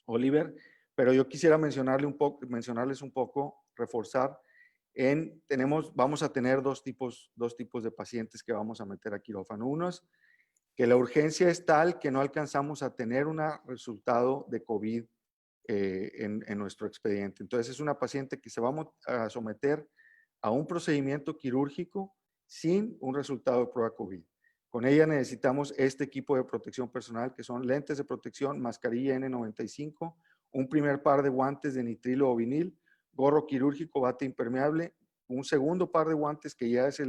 Oliver, pero yo quisiera mencionarles un poco, reforzar, vamos a tener dos tipos de pacientes que vamos a meter a quirófano. Uno es que la urgencia es tal que no alcanzamos a tener un resultado de COVID en nuestro expediente. Entonces es una paciente que se va a someter a un procedimiento quirúrgico sin un resultado de prueba COVID. Con ella necesitamos este equipo de protección personal, que son lentes de protección, mascarilla N95, un primer par de guantes de nitrilo o vinil, gorro quirúrgico, bata impermeable, un segundo par de guantes que ya es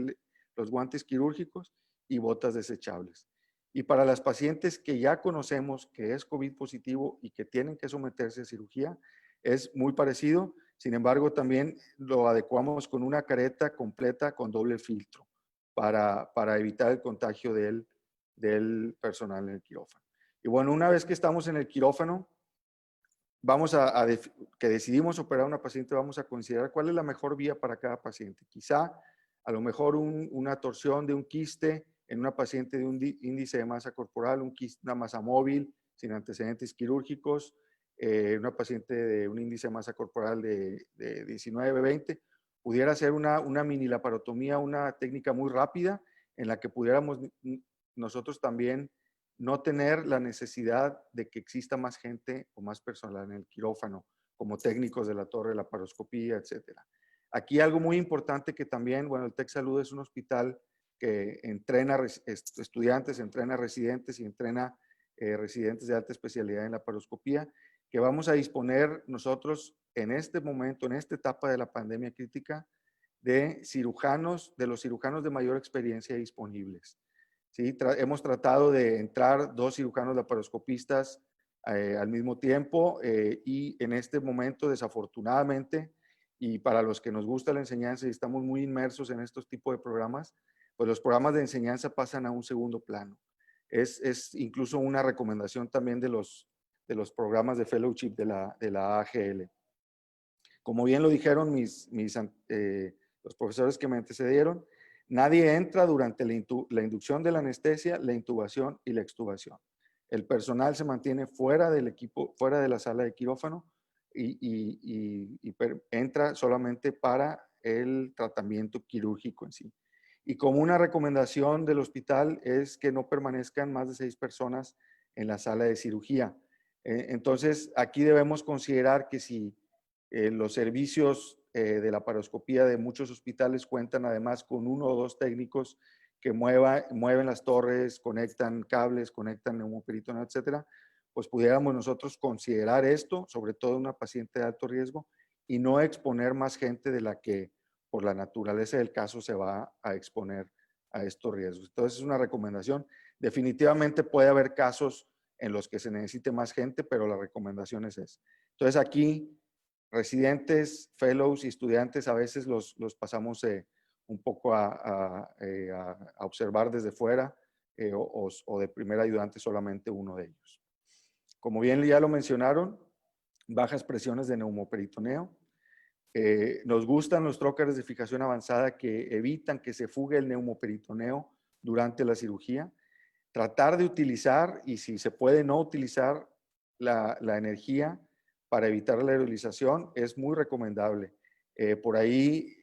los guantes quirúrgicos y botas desechables. Y para las pacientes que ya conocemos que es COVID positivo y que tienen que someterse a cirugía, es muy parecido. Sin embargo, también lo adecuamos con una careta completa con doble filtro para evitar el contagio del personal en el quirófano. Y bueno, una vez que estamos en el quirófano, que decidimos operar a una paciente, vamos a considerar cuál es la mejor vía para cada paciente. Quizá, a lo mejor una torsión de un quiste en una paciente de un índice de masa corporal, una masa móvil sin antecedentes quirúrgicos, una paciente de un índice de masa corporal de 19, 20, pudiera ser una mini laparotomía, una técnica muy rápida en la que pudiéramos nosotros también no tener la necesidad de que exista más gente o más personal en el quirófano, como técnicos de la torre de laparoscopía, etcétera. Aquí algo muy importante que también, bueno, el Tec Salud es un hospital que entrena estudiantes, entrena residentes y entrena residentes de alta especialidad en laparoscopía, que vamos a disponer nosotros en este momento, en esta etapa de la pandemia crítica, de los cirujanos de mayor experiencia disponibles. ¿Sí? Hemos tratado de entrar 2 cirujanos laparoscopistas al mismo tiempo y en este momento, desafortunadamente, y para los que nos gusta la enseñanza y estamos muy inmersos en estos tipos de programas, pues los programas de enseñanza pasan a un segundo plano. Es incluso una recomendación también de los programas de fellowship de la AGL. Como bien lo dijeron los profesores que me antecedieron, nadie entra durante la inducción de la anestesia, la intubación y la extubación. El personal se mantiene fuera del equipo, fuera de la sala de quirófano y entra solamente para el tratamiento quirúrgico en sí. Y como una recomendación del hospital es que no permanezcan más de 6 personas en la sala de cirugía. Entonces, aquí debemos considerar que si los servicios de laparoscopía de muchos hospitales cuentan además con 1 o 2 técnicos que mueven las torres, conectan cables, conectan neumoperitoneal, etcétera, pues pudiéramos nosotros considerar esto, sobre todo en una paciente de alto riesgo, y no exponer más gente de la que por la naturaleza del caso se va a exponer a estos riesgos. Entonces es una recomendación. Definitivamente puede haber casos en los que se necesite más gente, pero la recomendación es esa. Entonces aquí residentes, fellows y estudiantes a veces los pasamos un poco a observar desde fuera o de primer ayudante solamente uno de ellos. Como bien ya lo mencionaron, bajas presiones de neumoperitoneo. Nos gustan los trocars de fijación avanzada que evitan que se fugue el neumoperitoneo durante la cirugía. Tratar de utilizar, y si se puede no utilizar la energía para evitar la aerolización, es muy recomendable. Por ahí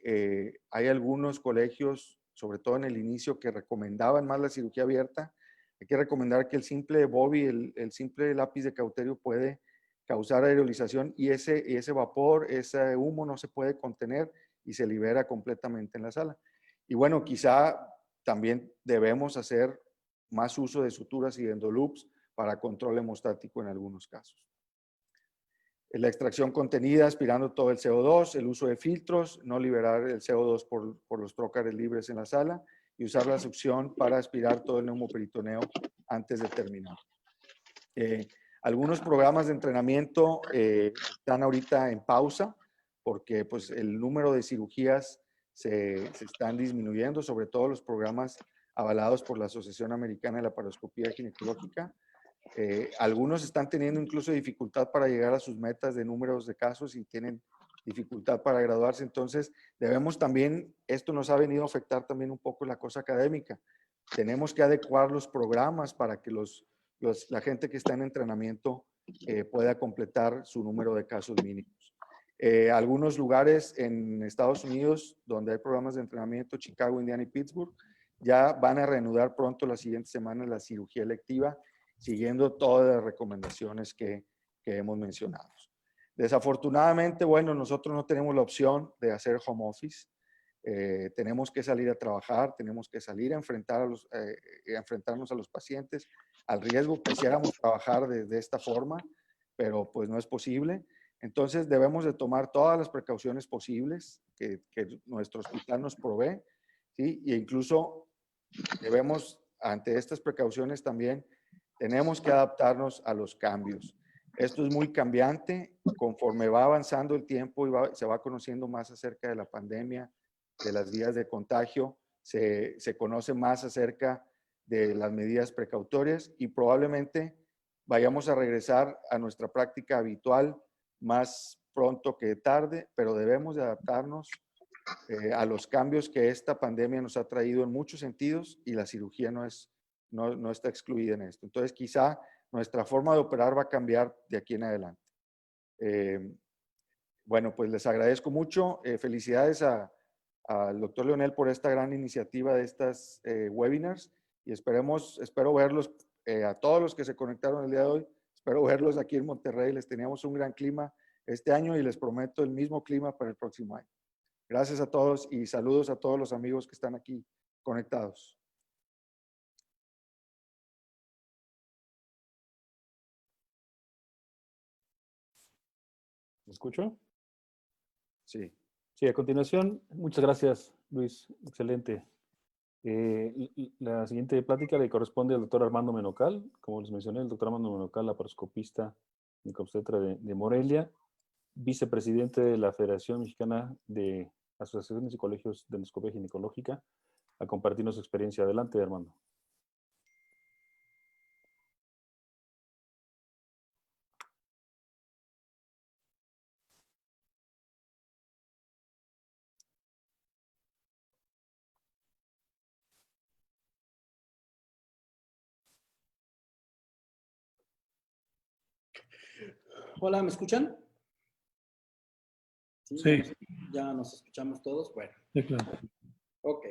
hay algunos colegios, sobre todo en el inicio, que recomendaban más la cirugía abierta, Hay que recomendar que el simple Bobby, el simple lápiz de cauterio puede causar aerolización y ese vapor, ese humo no se puede contener y se libera completamente en la sala. Y bueno, quizá también debemos hacer más uso de suturas y de endoloops para control hemostático en algunos casos. La extracción contenida, aspirando todo el CO2, el uso de filtros, no liberar el CO2 por los trócares libres en la sala y usar la succión para aspirar todo el neumoperitoneo antes de terminar. Algunos programas de entrenamiento están ahorita en pausa porque pues, el número de cirugías se están disminuyendo, sobre todo los programas avalados por la Asociación Americana de Laparoscopía Ginecológica. Algunos están teniendo incluso dificultad para llegar a sus metas de números de casos y tienen dificultad para graduarse. Entonces, debemos también, esto nos ha venido a afectar también un poco la cosa académica. Tenemos que adecuar los programas para que la gente que está en entrenamiento pueda completar su número de casos mínimos. Algunos lugares en Estados Unidos donde hay programas de entrenamiento, Chicago, Indiana y Pittsburgh, ya van a reanudar pronto la siguiente semana la cirugía electiva, siguiendo todas las recomendaciones que hemos mencionado. Desafortunadamente, bueno, nosotros no tenemos la opción de hacer home office. Tenemos que salir a trabajar, tenemos que salir a enfrentarnos a los pacientes, al riesgo. Quisiéramos trabajar de esta forma, pero pues no es posible. Entonces debemos de tomar todas las precauciones posibles que nuestro hospital nos provee, ¿sí? E incluso debemos, ante estas precauciones también, tenemos que adaptarnos a los cambios. Esto es muy cambiante, conforme va avanzando el tiempo y se va conociendo más acerca de la pandemia, de las vías de contagio, se conoce más acerca de las medidas precautorias y probablemente vayamos a regresar a nuestra práctica habitual más pronto que tarde, pero debemos de adaptarnos a los cambios que esta pandemia nos ha traído en muchos sentidos y la cirugía no está excluida en esto. Entonces, quizá nuestra forma de operar va a cambiar de aquí en adelante. Bueno, pues les agradezco mucho. Felicidades al doctor Leonel por esta gran iniciativa de estas webinars y espero verlos, a todos los que se conectaron el día de hoy, espero verlos aquí en Monterrey. Les teníamos un gran clima este año y les prometo el mismo clima para el próximo año. Gracias a todos y saludos a todos los amigos que están aquí conectados. ¿Me escucho? Sí. Sí, a continuación, muchas gracias, Luis. Excelente. La siguiente plática le corresponde al doctor Armando Menocal. Como les mencioné, el doctor Armando Menocal, laparoscopista ginecobstetra de Morelia, vicepresidente de la Federación Mexicana de Asociaciones y Colegios de Endoscopía Ginecológica, a compartirnos su experiencia. Adelante, Armando. Hola, ¿me escuchan? Sí. Ya nos escuchamos todos. Bueno. Sí, claro. Ok.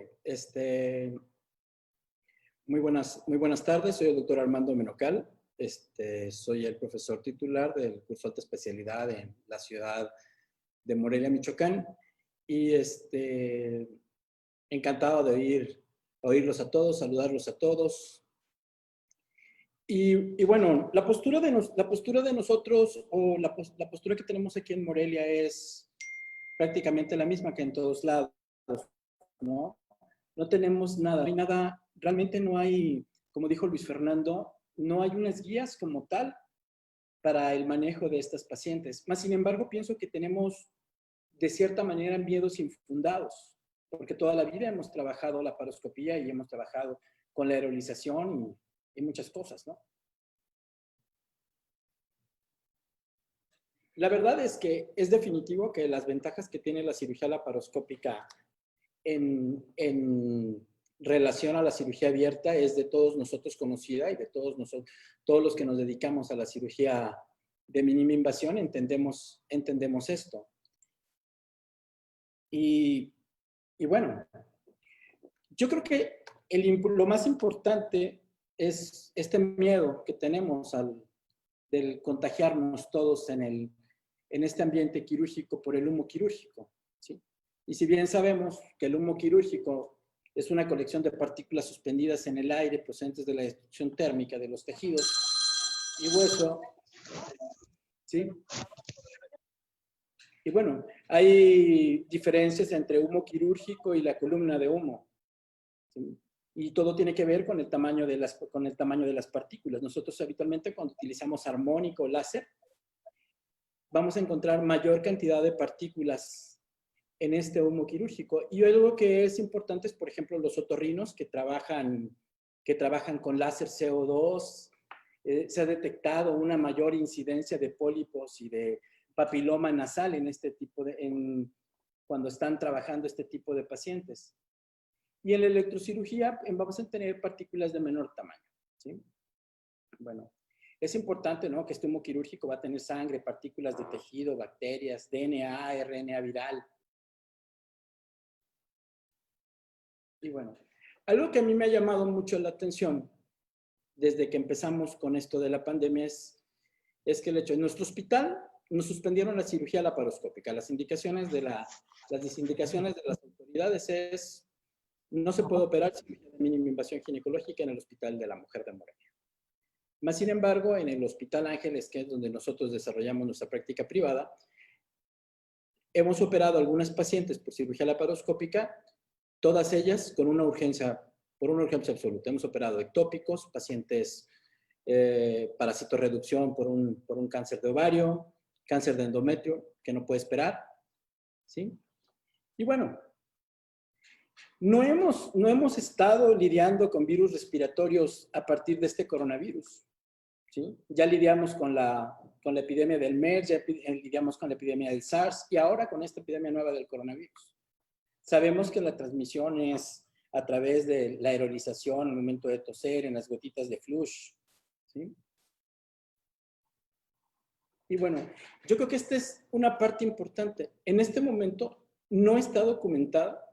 Muy buenas tardes. Soy el doctor Armando Menocal. Soy el profesor titular del curso de alta especialidad en la ciudad de Morelia, Michoacán. Y encantado de oírlos a todos, saludarlos a todos. Y bueno, la postura de nosotros, o la postura que tenemos aquí en Morelia es prácticamente la misma que en todos lados, ¿no? No tenemos nada, no hay nada, realmente no hay, como dijo Luis Fernando, no hay unas guías como tal para el manejo de estas pacientes. Más sin embargo, pienso que tenemos de cierta manera miedos infundados, porque toda la vida hemos trabajado la laparoscopía y hemos trabajado con la aerolización y muchas cosas, ¿no? La verdad es que es definitivo que las ventajas que tiene la cirugía laparoscópica en relación a la cirugía abierta es de todos nosotros conocida y de todos los que nos dedicamos a la cirugía de mínima invasión entendemos esto. Y bueno, yo creo que lo más importante es este miedo que tenemos del contagiarnos todos en este ambiente quirúrgico por el humo quirúrgico, ¿sí? Y si bien sabemos que el humo quirúrgico es una colección de partículas suspendidas en el aire procedentes de la destrucción térmica de los tejidos y hueso, ¿sí? Y bueno, hay diferencias entre humo quirúrgico y la columna de humo, ¿sí? Y todo tiene que ver con el tamaño de las partículas. Nosotros habitualmente cuando utilizamos armónico o láser, vamos a encontrar mayor cantidad de partículas en este humo quirúrgico. Y algo que es importante es, por ejemplo, los otorrinos que trabajan con láser CO2. Se ha detectado una mayor incidencia de pólipos y de papiloma nasal cuando están trabajando este tipo de pacientes. Y en la electrocirugía vamos a tener partículas de menor tamaño, ¿sí? Bueno, es importante, ¿no?, que este humo quirúrgico va a tener sangre, partículas de tejido, bacterias, DNA, RNA viral. Y bueno, algo que a mí me ha llamado mucho la atención desde que empezamos con esto de la pandemia es que el hecho, en nuestro hospital nos suspendieron la cirugía laparoscópica. Las indicaciones de las autoridades es: no se puede operar cirugía de mínima invasión ginecológica en el Hospital de la Mujer de Morelia. Más sin embargo, en el Hospital Ángeles, que es donde nosotros desarrollamos nuestra práctica privada, hemos operado algunas pacientes por cirugía laparoscópica, todas ellas por una urgencia absoluta. Hemos operado ectópicos, pacientes para citorreducción por un cáncer de ovario, cáncer de endometrio, que no puede esperar, ¿sí? Y bueno, no hemos estado lidiando con virus respiratorios a partir de este coronavirus, ¿sí? Ya lidiamos con la epidemia del MERS, ya lidiamos con la epidemia del SARS y ahora con esta epidemia nueva del coronavirus. Sabemos que la transmisión es a través de la aerolización al momento de toser, en las gotitas de flush, ¿sí? Y bueno, yo creo que esta es una parte importante. En este momento no está documentada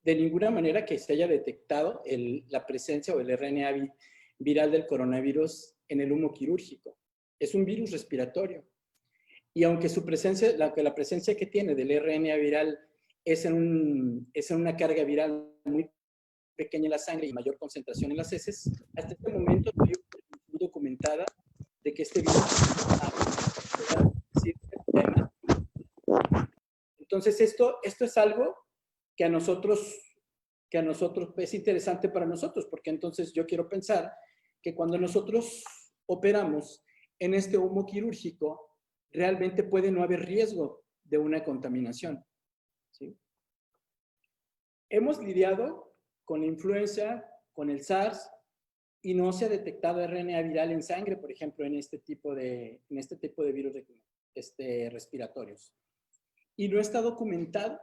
de ninguna manera que se haya detectado la presencia o el RNA viral del coronavirus en el humo quirúrgico. Es un virus respiratorio. Y aunque la presencia que tiene del RNA viral es en una carga viral muy pequeña en la sangre y mayor concentración en las heces, hasta este momento no hay documentada de que este virus Entonces, esto es algo que a nosotros es interesante para nosotros, porque entonces yo quiero pensar que cuando nosotros operamos en este humo quirúrgico, realmente puede no haber riesgo de una contaminación, ¿sí? Hemos lidiado con la influenza, con el SARS, y no se ha detectado RNA viral en sangre, por ejemplo, en este tipo de virus respiratorios. Y no está documentado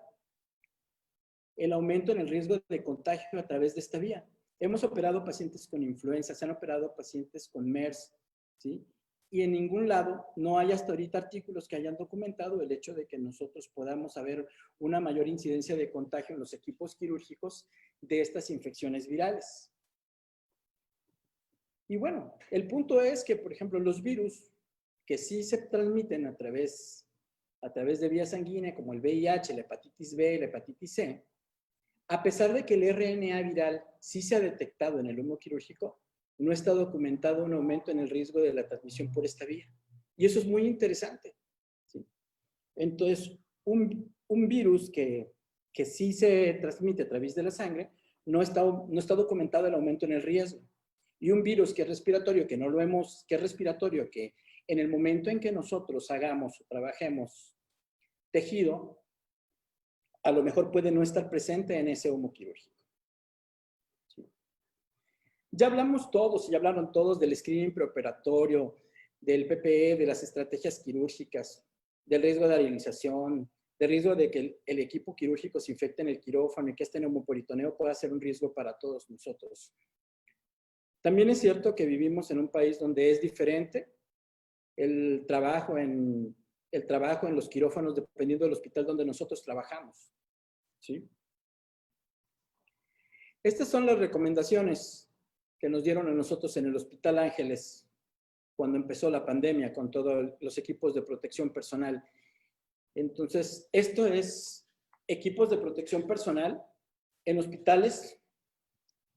el aumento en el riesgo de contagio a través de esta vía. Hemos operado pacientes con influenza, se han operado pacientes con MERS, ¿sí? Y en ningún lado no hay hasta ahorita artículos que hayan documentado el hecho de que nosotros podamos haber una mayor incidencia de contagio en los equipos quirúrgicos de estas infecciones virales. Y bueno, el punto es que, por ejemplo, los virus que sí se transmiten a través de vía sanguínea, como el VIH, la hepatitis B, la hepatitis C, a pesar de que el RNA viral sí se ha detectado en el humo quirúrgico, no está documentado un aumento en el riesgo de la transmisión por esta vía. Y eso es muy interesante, ¿sí? Entonces, un virus que sí se transmite a través de la sangre, no está documentado el aumento en el riesgo. Y un virus que es respiratorio, que en el momento en que nosotros hagamos o trabajemos tejido, a lo mejor puede no estar presente en ese humo quirúrgico. ¿Sí? Ya hablaron todos del screening preoperatorio, del PPE, de las estrategias quirúrgicas, del riesgo de arielización, del riesgo de que el equipo quirúrgico se infecte en el quirófano y que este neumoperitoneo pueda ser un riesgo para todos nosotros. También es cierto que vivimos en un país donde es diferente el trabajo en los quirófanos dependiendo del hospital donde nosotros trabajamos, ¿sí? Estas son las recomendaciones que nos dieron a nosotros en el Hospital Ángeles cuando empezó la pandemia con todos los equipos de protección personal. Entonces, esto es equipos de protección personal en hospitales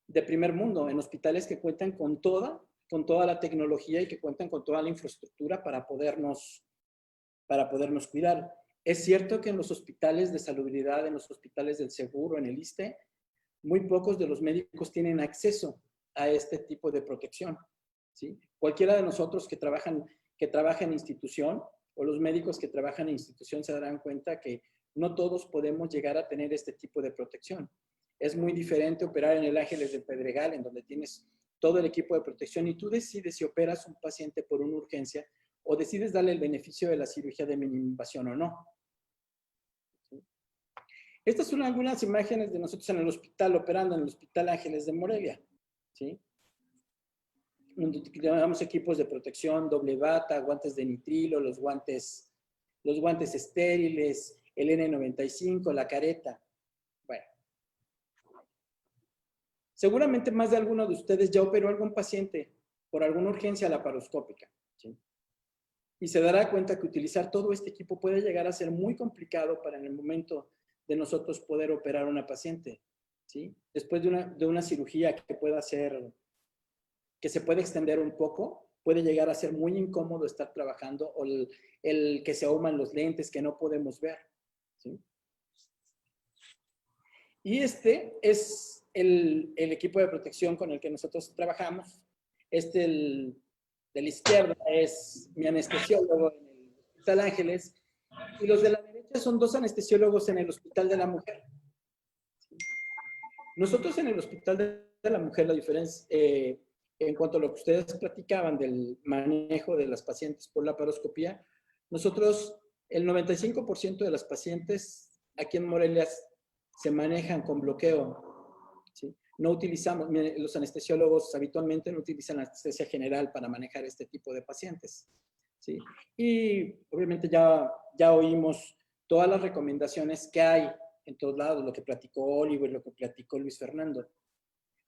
de primer mundo, en hospitales que cuentan con toda la tecnología y que cuentan con toda la infraestructura para podernos cuidar. Es cierto que en los hospitales de salubridad, en los hospitales del seguro, en el ISSSTE, muy pocos de los médicos tienen acceso a este tipo de protección, ¿sí? Cualquiera de nosotros que trabaja en institución o los médicos que trabajan en institución se darán cuenta que no todos podemos llegar a tener este tipo de protección. Es muy diferente operar en el Ángeles del Pedregal, en donde tienes todo el equipo de protección y tú decides si operas un paciente por una urgencia o decides darle el beneficio de la cirugía de mínima invasión o no. ¿Sí? Estas son algunas imágenes de nosotros en el hospital, operando en el Hospital Ángeles de Morelia. ¿Sí? Tenemos equipos de protección, doble bata, guantes de nitrilo, los guantes estériles, el N95, la careta. Bueno. Seguramente más de alguno de ustedes ya operó a algún paciente por alguna urgencia laparoscópica, ¿sí? Y se dará cuenta que utilizar todo este equipo puede llegar a ser muy complicado para en el momento de nosotros poder operar a una paciente, ¿sí? Después de una cirugía que se puede extender un poco, puede llegar a ser muy incómodo estar trabajando, o el que se ahuman los lentes, que no podemos ver, ¿sí? Y este es el equipo de protección con el que nosotros trabajamos. De la izquierda es mi anestesiólogo en el Hospital Ángeles, y los de la derecha son 2 anestesiólogos en el Hospital de la Mujer. Nosotros en el Hospital de la Mujer, la diferencia, en cuanto a lo que ustedes platicaban del manejo de las pacientes por laparoscopía, nosotros, el 95% de las pacientes aquí en Morelia se manejan con bloqueo, ¿sí? No utilizamos, los anestesiólogos habitualmente no utilizan anestesia general para manejar este tipo de pacientes, ¿sí? Y obviamente ya oímos todas las recomendaciones que hay en todos lados, lo que platicó Oliver, lo que platicó Luis Fernando.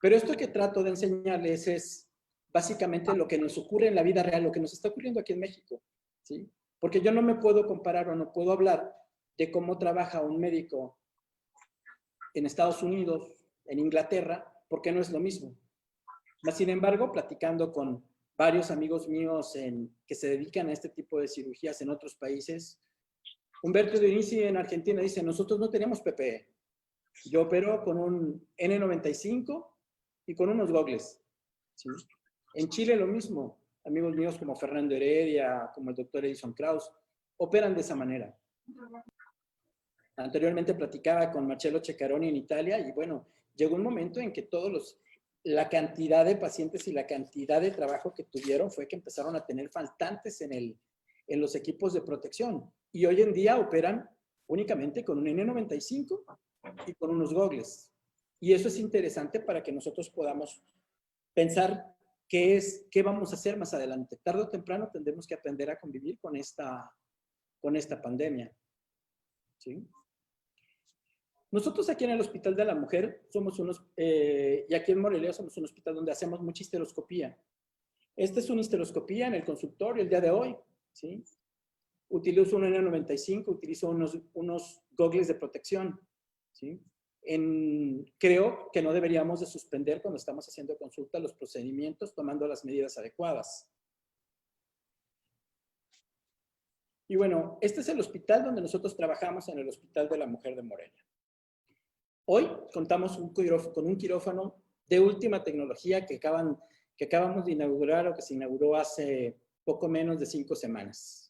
Pero esto que trato de enseñarles es básicamente lo que nos ocurre en la vida real, lo que nos está ocurriendo aquí en México, ¿sí? Porque yo no me puedo comparar o no puedo hablar de cómo trabaja un médico en Estados Unidos, en Inglaterra, porque no es lo mismo. Mas, sin embargo, platicando con varios amigos míos que se dedican a este tipo de cirugías en otros países, Humberto Dionisi en Argentina dice, nosotros no tenemos PPE. Yo opero con un N95 y con unos gogles, ¿sí? En Chile lo mismo. Amigos míos como Fernando Heredia, como el doctor Edison Kraus, operan de esa manera. Anteriormente platicaba con Marcello Ceccaroni en Italia y bueno, llegó un momento en que la cantidad de pacientes y la cantidad de trabajo que tuvieron fue que empezaron a tener faltantes en los equipos de protección. Y hoy en día operan únicamente con un N95 y con unos gogles. Y eso es interesante para que nosotros podamos pensar qué vamos a hacer más adelante. Tarde o temprano tendremos que aprender a convivir con esta pandemia, ¿sí? Nosotros aquí en el Hospital de la Mujer somos y aquí en Morelia somos un hospital donde hacemos mucha histeroscopía. Esta es una histeroscopía en el consultorio el día de hoy, ¿sí? Utilizo un N95, utilizo unos gogles de protección, ¿sí? Creo que no deberíamos de suspender cuando estamos haciendo consulta los procedimientos tomando las medidas adecuadas. Y bueno, este es el hospital donde nosotros trabajamos, en el Hospital de la Mujer de Morelia. Hoy contamos con un quirófano de última tecnología que acabamos de inaugurar, o que se inauguró hace poco menos de 5 semanas.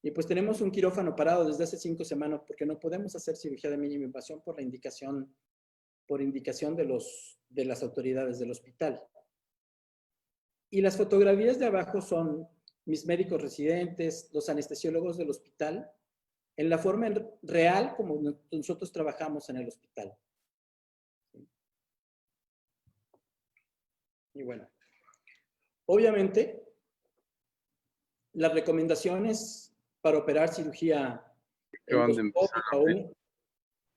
Y pues tenemos un quirófano parado desde hace 5 semanas porque no podemos hacer cirugía de mínima invasión por indicación de las autoridades del hospital. Y las fotografías de abajo son mis médicos residentes, los anestesiólogos del hospital, en la forma real como nosotros trabajamos en el hospital. Y bueno, obviamente, las recomendaciones para operar cirugía endoscópica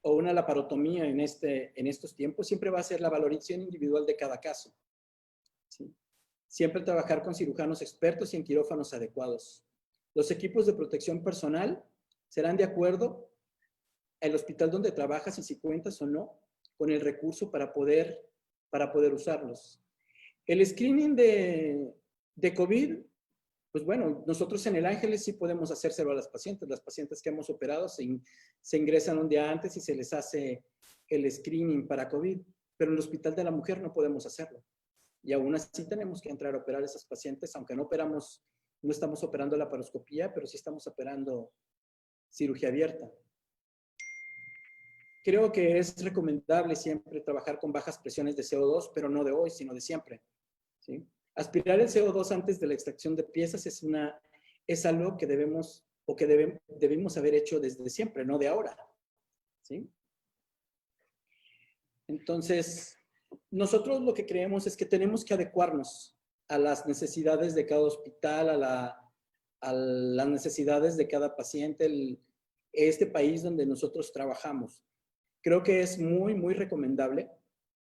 o una laparotomía en estos tiempos, siempre va a ser la valoración individual de cada caso. ¿Sí? Siempre trabajar con cirujanos expertos y en quirófanos adecuados. Los equipos de protección personal serán de acuerdo al hospital donde trabajas y si cuentas o no con el recurso para poder usarlos. El screening de COVID, pues bueno, nosotros en el Ángeles sí podemos hacérselo a las pacientes que hemos operado se ingresan un día antes y se les hace el screening para COVID, pero en el Hospital de la Mujer no podemos hacerlo. Y aún así tenemos que entrar a operar a esas pacientes, aunque no estamos operando laparoscopía, pero sí estamos operando cirugía abierta. Creo que es recomendable siempre trabajar con bajas presiones de CO2, pero no de hoy, sino de siempre. ¿Sí? Aspirar el CO2 antes de la extracción de piezas es algo que debemos haber hecho desde siempre, no de ahora. ¿Sí? Entonces, nosotros lo que creemos es que tenemos que adecuarnos a las necesidades de cada hospital, a las necesidades de cada paciente, este país donde nosotros trabajamos. Creo que es muy, muy recomendable,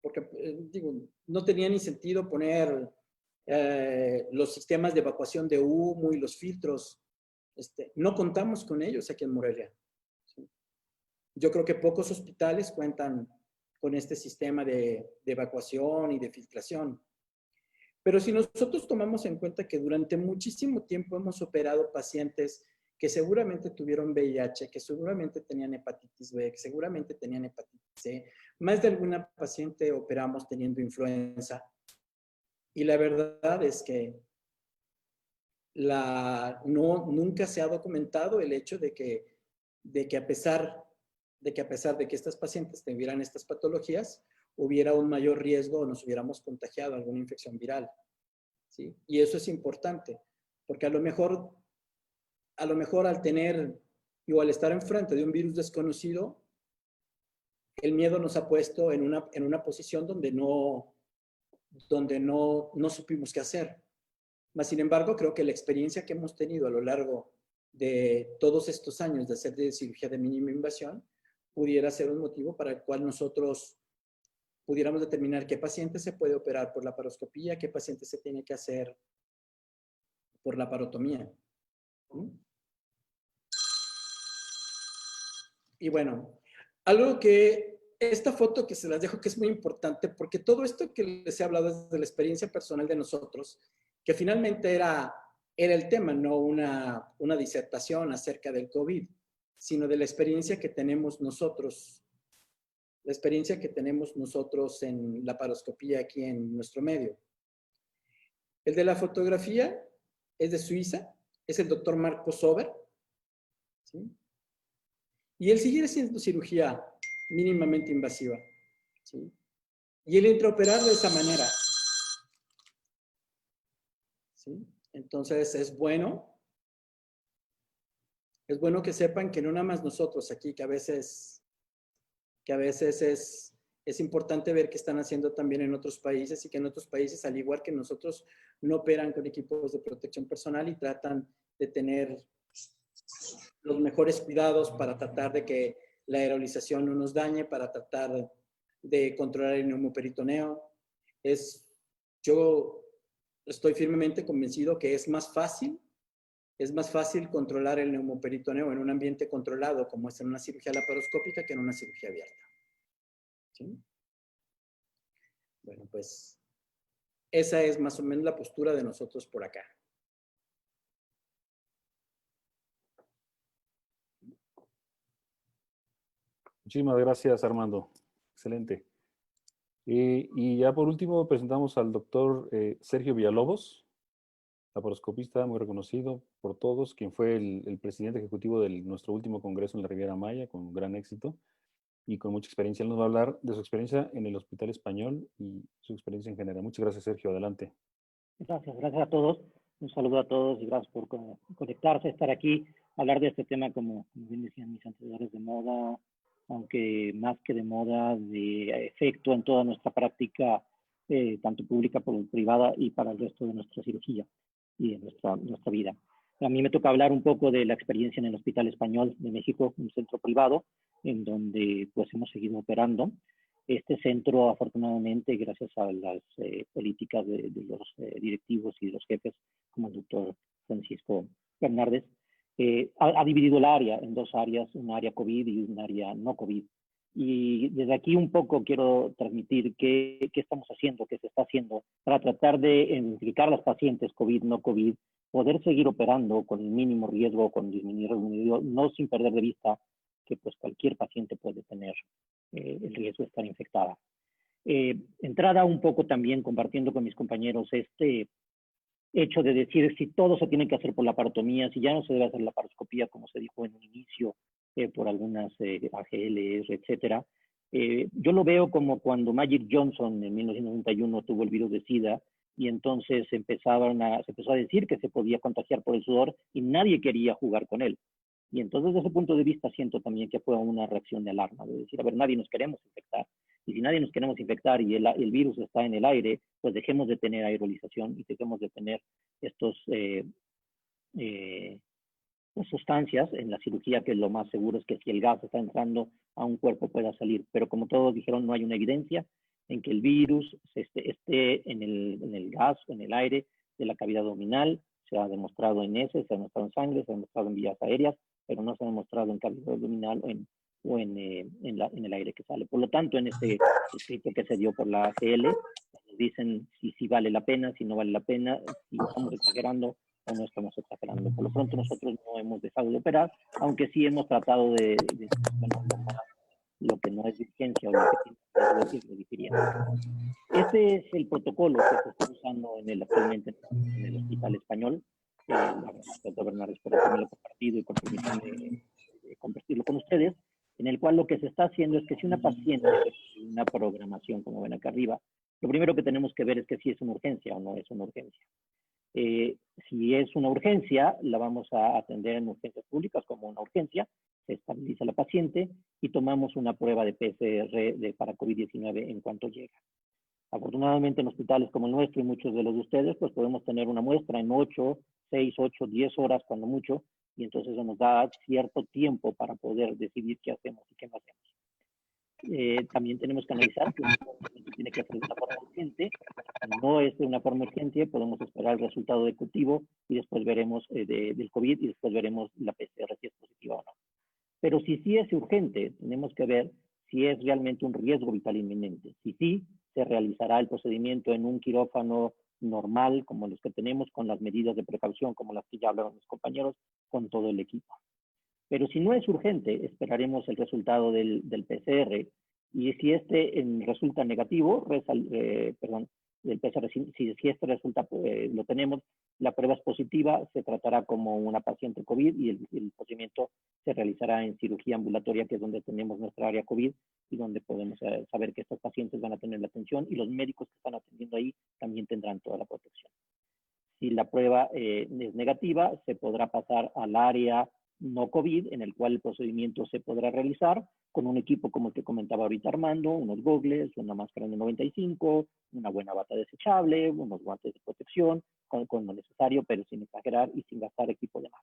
porque digo, no tenía ni sentido poner los sistemas de evacuación de humo y los filtros. No contamos con ellos aquí en Morelia. ¿Sí? Yo creo que pocos hospitales cuentan con este sistema de evacuación y de filtración. Pero si nosotros tomamos en cuenta que durante muchísimo tiempo hemos operado pacientes que seguramente tuvieron VIH, que seguramente tenían hepatitis B, que seguramente tenían hepatitis C, más de alguna paciente operamos teniendo influenza. Y la verdad es que nunca se ha documentado el hecho de que a pesar de que estas pacientes tuvieran estas patologías, hubiera un mayor riesgo o nos hubiéramos contagiado alguna infección viral. ¿Sí? Y eso es importante, porque a lo mejor al tener o al estar enfrente de un virus desconocido, el miedo nos ha puesto en una posición donde no supimos qué hacer. Mas, sin embargo, creo que la experiencia que hemos tenido a lo largo de todos estos años de hacer de cirugía de mínima invasión pudiera ser un motivo para el cual nosotros pudiéramos determinar qué paciente se puede operar por laparoscopía, qué paciente se tiene que hacer por laparotomía. Y bueno, esta foto que se las dejo que es muy importante porque todo esto que les he hablado es de la experiencia personal de nosotros, que finalmente era el tema, no una disertación acerca del COVID, sino de la experiencia que tenemos nosotros, en laparoscopía aquí en nuestro medio. El de la fotografía es de Suiza, es el doctor Marco Sober, ¿sí? Y él sigue haciendo cirugía mínimamente invasiva, ¿sí? Y él entra a operar de esa manera, ¿sí? Entonces es bueno que sepan que no nada más nosotros aquí, que a veces es importante ver qué están haciendo también en otros países y que en otros países, al igual que nosotros, no operan con equipos de protección personal y tratan de tener los mejores cuidados para tratar de que la aerolización no nos dañe, para tratar de controlar el neumoperitoneo. Yo estoy firmemente convencido que es más fácil controlar el neumoperitoneo en un ambiente controlado, como es en una cirugía laparoscópica, que en una cirugía abierta. ¿Sí? Bueno, pues esa es más o menos la postura de nosotros por acá. Muchísimas gracias, Armando. Excelente. Y ya por último presentamos al doctor Sergio Villalobos, laparoscopista muy reconocido por todos, quien fue el presidente ejecutivo de nuestro último congreso en la Riviera Maya, con gran éxito y con mucha experiencia. Él nos va a hablar de su experiencia en el Hospital Español y su experiencia en general. Muchas gracias, Sergio. Adelante. Gracias a todos. Un saludo a todos y gracias por conectarse, estar aquí, hablar de este tema, como bien decían mis antecesores, de moda, aunque más que de moda, de efecto en toda nuestra práctica, tanto pública como privada y para el resto de nuestra cirugía y de nuestra vida. A mí me toca hablar un poco de la experiencia en el Hospital Español de México, un centro privado, en donde pues hemos seguido operando. Este centro, afortunadamente, gracias a las políticas de los directivos y de los jefes, como el doctor Francisco Fernández, ha dividido el área en dos áreas, un área COVID y un área no COVID. Y desde aquí un poco quiero transmitir qué estamos haciendo, qué se está haciendo para tratar de identificar a los pacientes COVID, no COVID, poder seguir operando con el mínimo riesgo, con disminuir el riesgo, no sin perder de vista que pues cualquier paciente puede tener el riesgo de estar infectada. Entrada un poco también compartiendo con mis compañeros este hecho de decir si todo se tiene que hacer por la laparotomía, si ya no se debe hacer la laparoscopía como se dijo en un inicio por algunas AGLs, etcétera. Yo lo veo como cuando Magic Johnson en 1991 tuvo el virus de SIDA y entonces se empezó a decir que se podía contagiar por el sudor y nadie quería jugar con él. Y entonces, desde ese punto de vista, siento también que fue una reacción de alarma, de decir, a ver, nadie nos queremos infectar. Y si nadie nos queremos infectar y el virus está en el aire, pues dejemos de tener aerolización y dejemos de tener estos sustancias en la cirugía, que lo más seguro es que si el gas está entrando a un cuerpo pueda salir. Pero como todos dijeron, no hay una evidencia en que el virus esté en el gas o en el aire de la cavidad abdominal. Se ha demostrado en heces, se ha demostrado en sangre, se ha demostrado en vías aéreas, pero no se ha demostrado en cavidad abdominal o en el aire que sale. Por lo tanto, en este escrito que se dio por la AGL, dicen si vale la pena, si no vale la pena, si estamos exagerando o no estamos exagerando. Por lo pronto nosotros no hemos dejado de operar, aunque sí hemos tratado de bueno, lo que no es de urgencia o lo que tiene que ir difiriendo. Este es el protocolo que se está usando actualmente en el Hospital Español. El doctor Bernardo, espero que me lo he compartido y por permitirme compartirlo con ustedes, en el cual lo que se está haciendo es que si una paciente tiene una programación, como ven acá arriba, lo primero que tenemos que ver es que si es una urgencia o no es una urgencia. Si es una urgencia, la vamos a atender en urgencias públicas como una urgencia, se estabiliza la paciente y tomamos una prueba de PCR para COVID-19 en cuanto llega. Afortunadamente en hospitales como el nuestro y muchos de los de ustedes, pues podemos tener una muestra en 6, 8, 10 horas cuando mucho, y entonces eso nos da cierto tiempo para poder decidir qué hacemos y qué no hacemos. También tenemos que analizar que tiene que ser de una forma urgente. No es de una forma urgente, podemos esperar el resultado ejecutivo y después veremos del COVID y después veremos la PCR si es positiva o no. Pero si sí es urgente, tenemos que ver si es realmente un riesgo vital inminente. Si sí, se realizará el procedimiento en un quirófano normal, como los que tenemos, con las medidas de precaución, como las que ya hablaron mis compañeros, con todo el equipo. Pero si no es urgente, esperaremos el resultado del PCR y si este resulta negativo, el PCR, si este resulta, lo tenemos, la prueba es positiva, se tratará como una paciente COVID y el procedimiento se realizará en cirugía ambulatoria, que es donde tenemos nuestra área COVID y donde podemos saber que estos pacientes van a tener la atención y los médicos que están atendiendo ahí también tendrán toda la protección. Si la prueba es negativa, se podrá pasar al área no COVID, en el cual el procedimiento se podrá realizar con un equipo como el que comentaba ahorita Armando, unos gogles, una máscara N95, una buena bata desechable, unos guantes de protección, con lo necesario, pero sin exagerar y sin gastar equipo de más.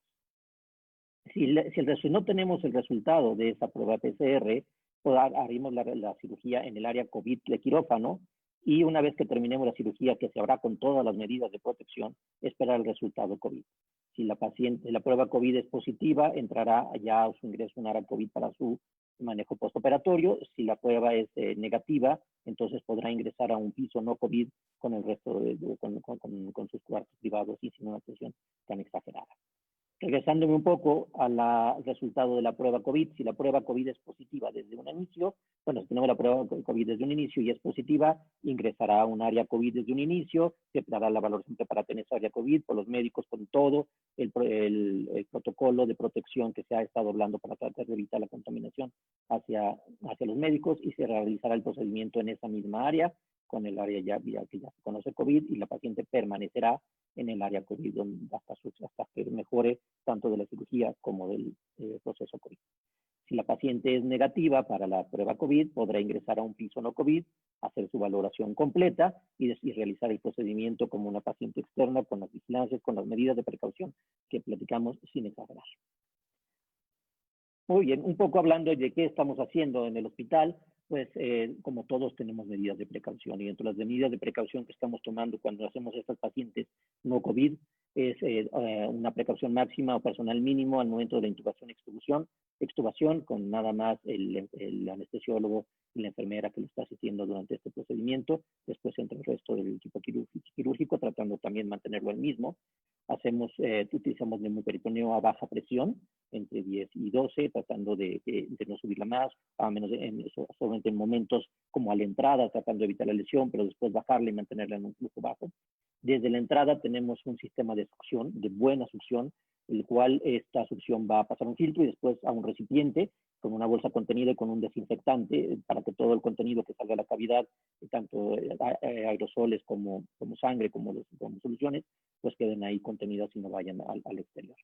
Si no tenemos el resultado de esa prueba PCR, pues haremos la cirugía en el área COVID de quirófano y una vez que terminemos la cirugía, que se hará con todas las medidas de protección, esperar el resultado COVID. Si la prueba COVID es positiva, entrará ya a su ingreso en área COVID para su manejo postoperatorio. Si la prueba es negativa, entonces podrá ingresar a un piso no COVID con el resto con sus cuartos privados y sin una atención tan exagerada. Regresándome un poco al resultado de la prueba COVID, si la prueba COVID es positiva desde un inicio, bueno, si tenemos la prueba COVID desde un inicio y es positiva, ingresará a un área COVID desde un inicio, se dará la valoración preparatoria en esa área COVID por los médicos, con todo el protocolo de protección que se ha estado hablando para tratar de evitar la contaminación hacia los médicos y se realizará el procedimiento en esa misma área, con el área que ya se conoce COVID y la paciente permanecerá en el área COVID hasta que mejore tanto de la cirugía como del proceso COVID. Si la paciente es negativa para la prueba COVID, podrá ingresar a un piso no COVID, hacer su valoración completa y realizar el procedimiento como una paciente externa con las vigilancias, con las medidas de precaución que platicamos sin exagerar. Muy bien, un poco hablando de qué estamos haciendo en el hospital, pues como todos tenemos medidas de precaución, y entre las medidas de precaución que estamos tomando cuando hacemos estas pacientes no COVID es una precaución máxima o personal mínimo al momento de la intubación y extubación con nada más el anestesiólogo y la enfermera que lo está asistiendo durante este procedimiento. Después entra el resto del equipo quirúrgico, tratando también de mantenerlo el mismo. Utilizamos neumoperitoneo a baja presión, entre 10 y 12, tratando de no subirla más, a menos solamente en momentos como a la entrada, tratando de evitar la lesión, pero después bajarla y mantenerla en un flujo bajo. Desde la entrada tenemos un sistema de succión, de buena succión, el cual esta succión va a pasar a un filtro y después a un recipiente con una bolsa contenida y con un desinfectante para que todo el contenido que salga de la cavidad, tanto aerosoles como sangre, como soluciones, pues queden ahí contenidas y no vayan al exterior.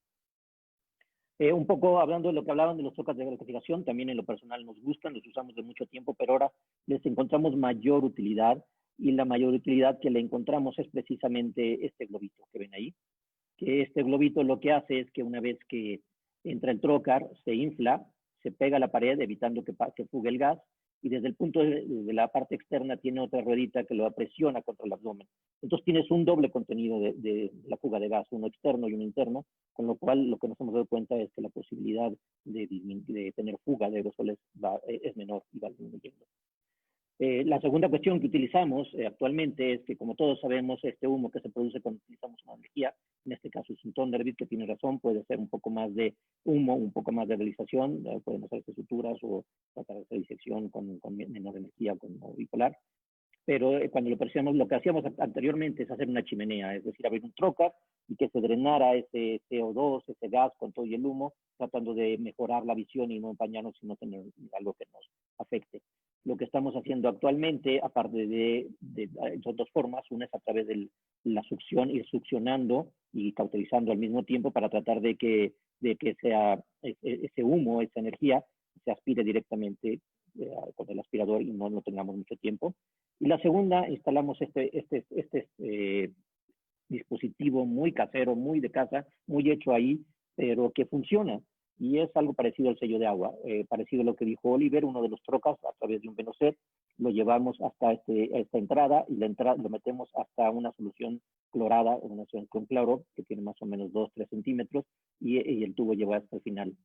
Un poco hablando de lo que hablaban de los trocas de gratificación, también en lo personal nos gustan, los usamos de mucho tiempo, pero ahora les encontramos mayor utilidad, y la mayor utilidad que le encontramos es precisamente este globito que ven ahí, que este globito lo que hace es que una vez que entra el trocar, se infla, se pega a la pared evitando que fugue el gas, y desde el punto de la parte externa tiene otra ruedita que lo presiona contra el abdomen. Entonces tienes un doble contenido de la fuga de gas, uno externo y uno interno, con lo cual lo que nos hemos dado cuenta es que la posibilidad de tener fuga de aerosoles es menor y va disminuyendo. La segunda cuestión que utilizamos actualmente es que, como todos sabemos, este humo que se produce cuando utilizamos una energía, en este caso es un Thunderbird, que tiene razón, puede ser un poco más de humo, un poco más de realización, pueden hacerse suturas o tratar de hacer disección con menor energía, con modo bipolar. Pero cuando lo presionamos, lo que hacíamos anteriormente es hacer una chimenea, es decir, abrir un trocar y que se drenara ese CO2, ese gas con todo y el humo, tratando de mejorar la visión y no empañarnos y no tener algo que nos afecte. Lo que estamos haciendo actualmente, aparte de dos formas, una es a través de la succión, ir succionando y cauterizando al mismo tiempo para tratar de que sea ese humo, esa energía, se aspire directamente con el aspirador y no tengamos mucho tiempo. Y la segunda, instalamos este dispositivo muy casero, muy de casa, muy hecho ahí, pero que funciona. Y es algo parecido al sello de agua, parecido a lo que dijo Oliver, uno de los trocas a través de un venoset, lo llevamos hasta esta entrada y lo metemos hasta una solución clorada, una solución con cloro, que tiene más o menos 2-3 centímetros, y el tubo lleva hasta el final.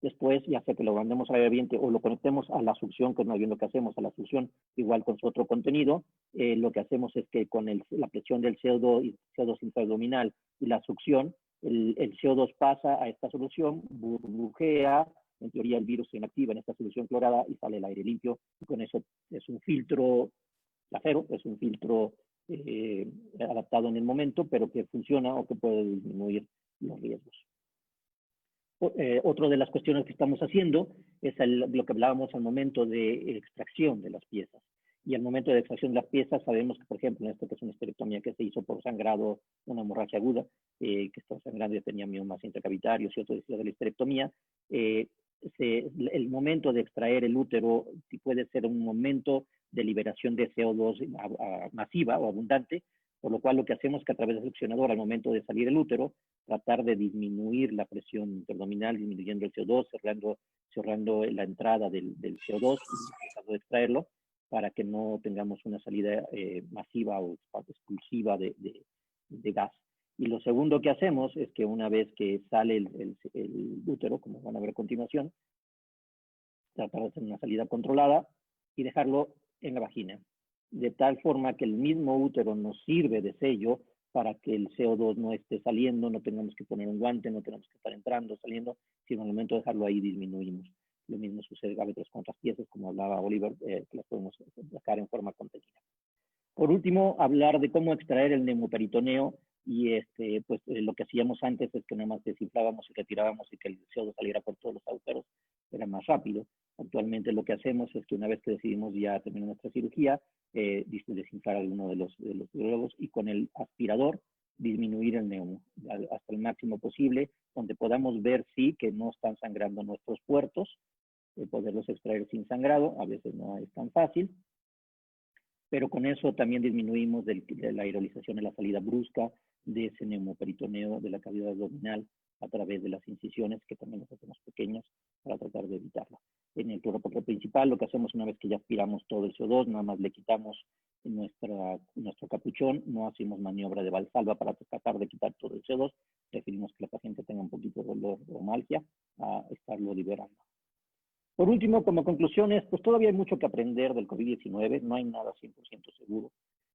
Después, ya sea que lo mandemos al aire ambiente o lo conectemos a la succión, que no es bien lo que hacemos, a la succión, igual con su otro contenido, lo que hacemos es que con la presión del CO2 intraabdominal y la succión, el CO2 pasa a esta solución, burbujea, en teoría el virus se inactiva en esta solución clorada y sale el aire limpio, y con eso es un filtro casero, es un filtro adaptado en el momento, pero que funciona o que puede disminuir los riesgos. Otra de las cuestiones que estamos haciendo es lo que hablábamos al momento de extracción de las piezas. Y al momento de extracción de las piezas, sabemos que, por ejemplo, en esto que es una esterectomía que se hizo por sangrado, una hemorragia aguda, que estaba sangrando y tenía miomas intracavitarios y otro de la esterectomía, el momento de extraer el útero puede ser un momento de liberación de CO2 masiva o abundante, por lo cual lo que hacemos es que a través del succionador, al momento de salir el útero, tratar de disminuir la presión intraabdominal, disminuyendo el CO2, cerrando la entrada del CO2 y tratando de extraerlo para que no tengamos una salida masiva o expulsiva de gas. Y lo segundo que hacemos es que una vez que sale el útero, como van a ver a continuación, tratar de hacer una salida controlada y dejarlo en la vagina, de tal forma que el mismo útero nos sirve de sello para que el CO2 no esté saliendo, no tengamos que poner un guante, no tenemos que estar entrando, saliendo, sino al momento de dejarlo ahí disminuimos. Lo mismo sucede a veces con otras piezas, como hablaba Oliver, que las podemos sacar en forma contenida. Por último, hablar de cómo extraer el neumoperitoneo, y pues lo que hacíamos antes es que nada más desinflábamos y retirábamos y que el CO2 saliera por todos los agujeros, era más rápido. Actualmente lo que hacemos es que una vez que decidimos ya terminar nuestra cirugía, desinflar alguno de los globos y con el aspirador disminuir el neumo hasta el máximo posible, donde podamos ver sí que no están sangrando nuestros puertos, poderlos extraer sin sangrado. A veces no es tan fácil, pero con eso también disminuimos de la aerolización en la salida brusca de ese neumoperitoneo de la cavidad abdominal a través de las incisiones, que también las hacemos pequeñas para tratar de evitarla. En el cloroporro principal, lo que hacemos una vez que ya aspiramos todo el CO2, nada más le quitamos nuestro capuchón, no hacemos maniobra de valsalva para tratar de quitar todo el CO2, preferimos que la paciente tenga un poquito de dolor o malgia a estarlo liberando. Por último, como conclusiones, pues todavía hay mucho que aprender del COVID-19, no hay nada 100% seguro.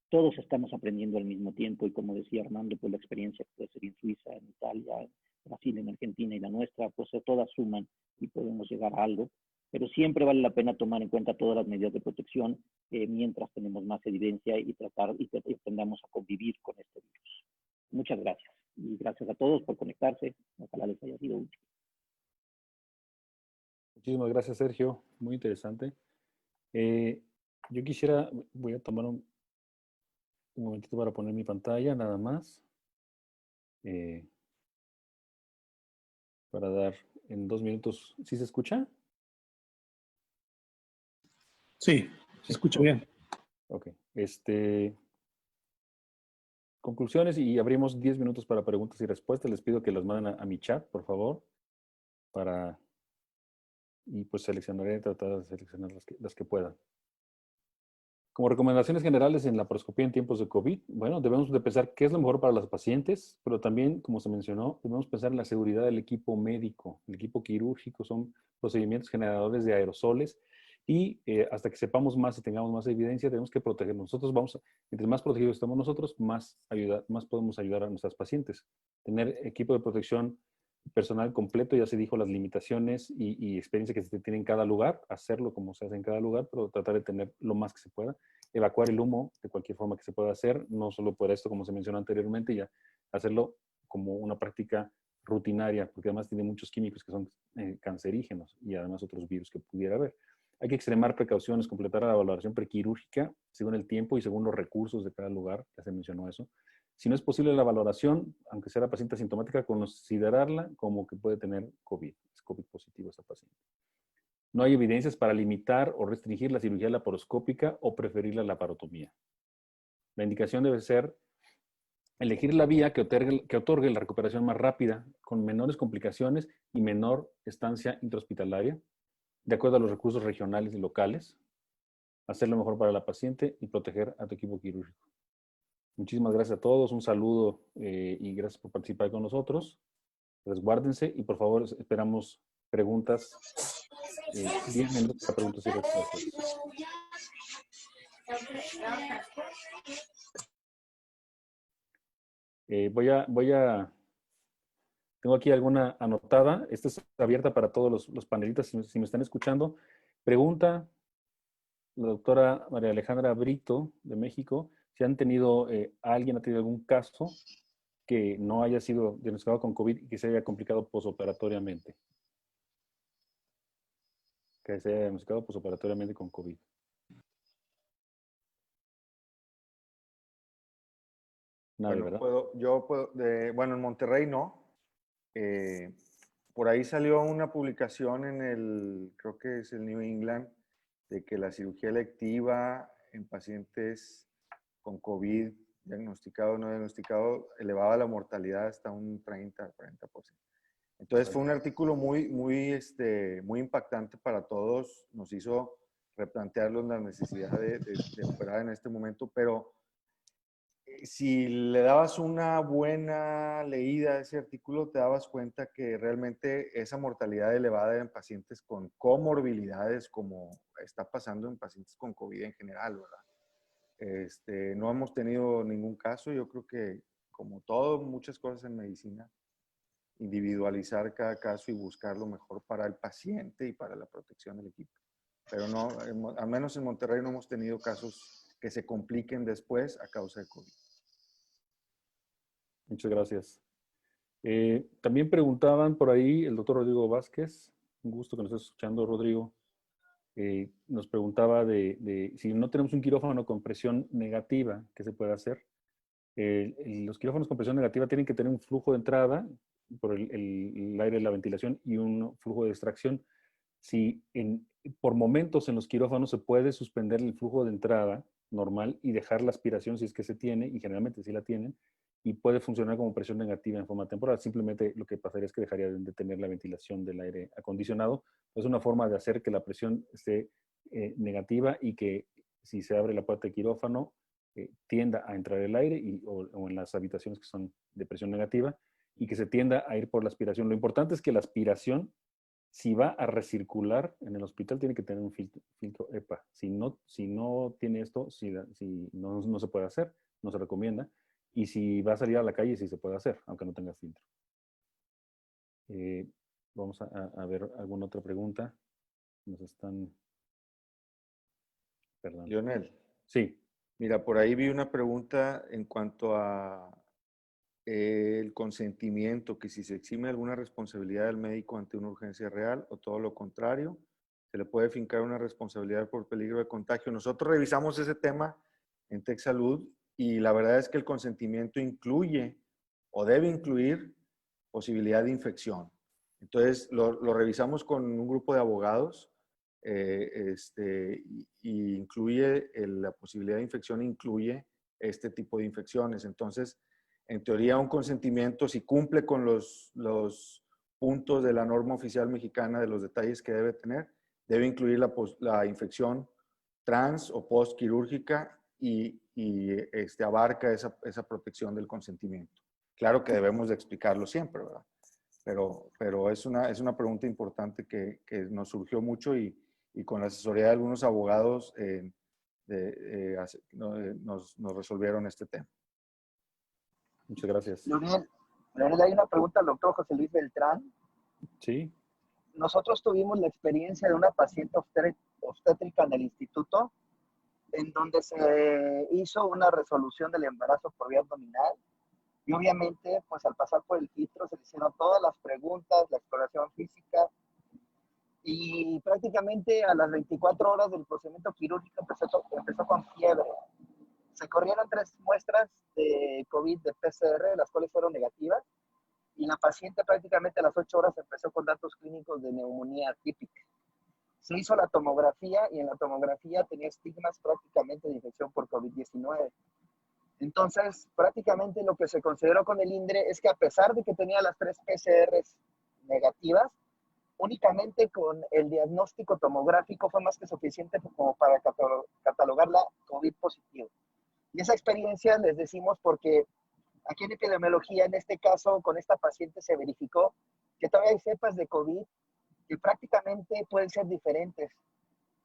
Todos estamos aprendiendo al mismo tiempo y como decía Armando, pues la experiencia que puede ser en Suiza, en Italia, en Brasil, en Argentina y la nuestra, pues todas suman y podemos llegar a algo. Pero siempre vale la pena tomar en cuenta todas las medidas de protección mientras tenemos más evidencia y tratar y aprendamos a convivir con este virus. Muchas gracias. Y gracias a todos por conectarse. Ojalá les haya sido útil. Muchísimas gracias, Sergio. Muy interesante. Yo quisiera, voy a tomar un momentito para poner mi pantalla, nada más. Para dar en 2 minutos. ¿Sí se escucha? Sí, se escucha bien. Ok. Conclusiones y abrimos 10 minutos para preguntas y respuestas. Les pido que las manden a mi chat, por favor, y pues seleccionaré, tratar de seleccionar las que puedan. Como recomendaciones generales en la laparoscopía en tiempos de COVID, bueno, debemos de pensar qué es lo mejor para los pacientes, pero también, como se mencionó, debemos pensar en la seguridad del equipo médico, el equipo quirúrgico, son procedimientos generadores de aerosoles y hasta que sepamos más y tengamos más evidencia, tenemos que protegernos. Entre más protegidos estamos nosotros, más podemos ayudar a nuestras pacientes. Tener equipo de protección personal completo, ya se dijo las limitaciones y experiencia que se tiene en cada lugar, hacerlo como se hace en cada lugar, pero tratar de tener lo más que se pueda. Evacuar el humo de cualquier forma que se pueda hacer, no solo por esto, como se mencionó anteriormente, ya hacerlo como una práctica rutinaria, porque además tiene muchos químicos que son cancerígenos y además otros virus que pudiera haber. Hay que extremar precauciones, completar la valoración prequirúrgica según el tiempo y según los recursos de cada lugar, ya se mencionó eso. Si no es posible la valoración, aunque sea la paciente asintomática, considerarla como que puede tener COVID. Es COVID positivo esta paciente. No hay evidencias para limitar o restringir la cirugía laparoscópica o preferir la laparotomía. La indicación debe ser elegir la vía que otorgue la recuperación más rápida, con menores complicaciones y menor estancia intrahospitalaria, de acuerdo a los recursos regionales y locales, hacer lo mejor para la paciente y proteger a tu equipo quirúrgico. Muchísimas gracias a todos, un saludo y gracias por participar con nosotros. Resguárdense y por favor esperamos preguntas, 10 minutos para preguntas y respuestas. Tengo aquí alguna anotada, esta es abierta para todos los panelistas, si me están escuchando. Pregunta la doctora María Alejandra Brito de México, si alguien ha tenido algún caso que no haya sido diagnosticado con COVID y que se haya complicado posoperatoriamente. Que se haya diagnosticado posoperatoriamente con COVID. Nadie, Bueno, ¿verdad? bueno, en Monterrey no. Por ahí salió una publicación creo que es el New England, de que la cirugía electiva en pacientes con COVID, diagnosticado o no diagnosticado, elevaba la mortalidad hasta un 30-40%. Entonces fue un artículo muy impactante para todos, nos hizo replantearnos la necesidad de operar en este momento, pero si le dabas una buena leída a ese artículo, te dabas cuenta que realmente esa mortalidad elevada en pacientes con comorbilidades, como está pasando en pacientes con COVID en general, ¿verdad? No hemos tenido ningún caso. Yo creo que, como todo, muchas cosas en medicina, individualizar cada caso y buscar lo mejor para el paciente y para la protección del equipo. Pero no, al menos en Monterrey no hemos tenido casos que se compliquen después a causa de COVID. Muchas gracias. También preguntaban por ahí el doctor Rodrigo Vázquez, un gusto que nos estés escuchando, Rodrigo. Nos preguntaba de si no tenemos un quirófano con presión negativa, ¿qué se puede hacer? Los quirófanos con presión negativa tienen que tener un flujo de entrada por el aire de la ventilación y un flujo de extracción. si por momentos en los quirófanos se puede suspender el flujo de entrada normal y dejar la aspiración si es que se tiene, y generalmente sí la tienen, y puede funcionar como presión negativa en forma temporal. Simplemente lo que pasaría es que dejaría de tener la ventilación del aire acondicionado. Es una forma de hacer que la presión esté negativa y que si se abre la puerta de quirófano tienda a entrar el aire o en las habitaciones que son de presión negativa, y que se tienda a ir por la aspiración. Lo importante es que la aspiración, si va a recircular en el hospital, tiene que tener un filtro EPA. Si no tiene esto, si no se puede hacer, no se recomienda. Y si va a salir a la calle, sí se puede hacer, aunque no tenga filtro. Vamos a ver alguna otra pregunta. Nos están... Perdón. Lionel. Sí. Mira, por ahí vi una pregunta en cuanto a el consentimiento, que si se exime alguna responsabilidad del médico ante una urgencia real o todo lo contrario, se le puede fincar una responsabilidad por peligro de contagio. Nosotros revisamos ese tema en TechSalud y la verdad es que el consentimiento incluye o debe incluir posibilidad de infección. Entonces, lo revisamos con un grupo de abogados y incluye la posibilidad de infección, incluye este tipo de infecciones. Entonces, en teoría, un consentimiento, si cumple con los puntos de la norma oficial mexicana de los detalles que debe tener, debe incluir la infección trans o postquirúrgica y abarca esa protección del consentimiento. Claro que debemos de explicarlo siempre, ¿verdad? Pero es una pregunta importante que nos surgió mucho y con la asesoría de algunos abogados nos resolvieron este tema. Muchas gracias. Leonel, hay una pregunta al doctor José Luis Beltrán. Sí. Nosotros tuvimos la experiencia de una paciente obstétrica en el instituto, en donde se hizo una resolución del embarazo por vía abdominal. Y obviamente, pues al pasar por el filtro se le hicieron todas las preguntas, la exploración física, y prácticamente a las 24 horas del procedimiento quirúrgico empezó con fiebre. Se corrieron 3 muestras de COVID de PCR, las cuales fueron negativas, y la paciente prácticamente a las 8 horas empezó con datos clínicos de neumonía típica. Se hizo la tomografía y en la tomografía tenía estigmas prácticamente de infección por COVID-19. Entonces, prácticamente lo que se consideró con el INDRE es que a pesar de que tenía las 3 PCRs negativas, únicamente con el diagnóstico tomográfico fue más que suficiente como para catalogarla COVID positivo. Y esa experiencia les decimos porque aquí en epidemiología, en este caso, con esta paciente se verificó que todavía hay cepas de COVID que prácticamente pueden ser diferentes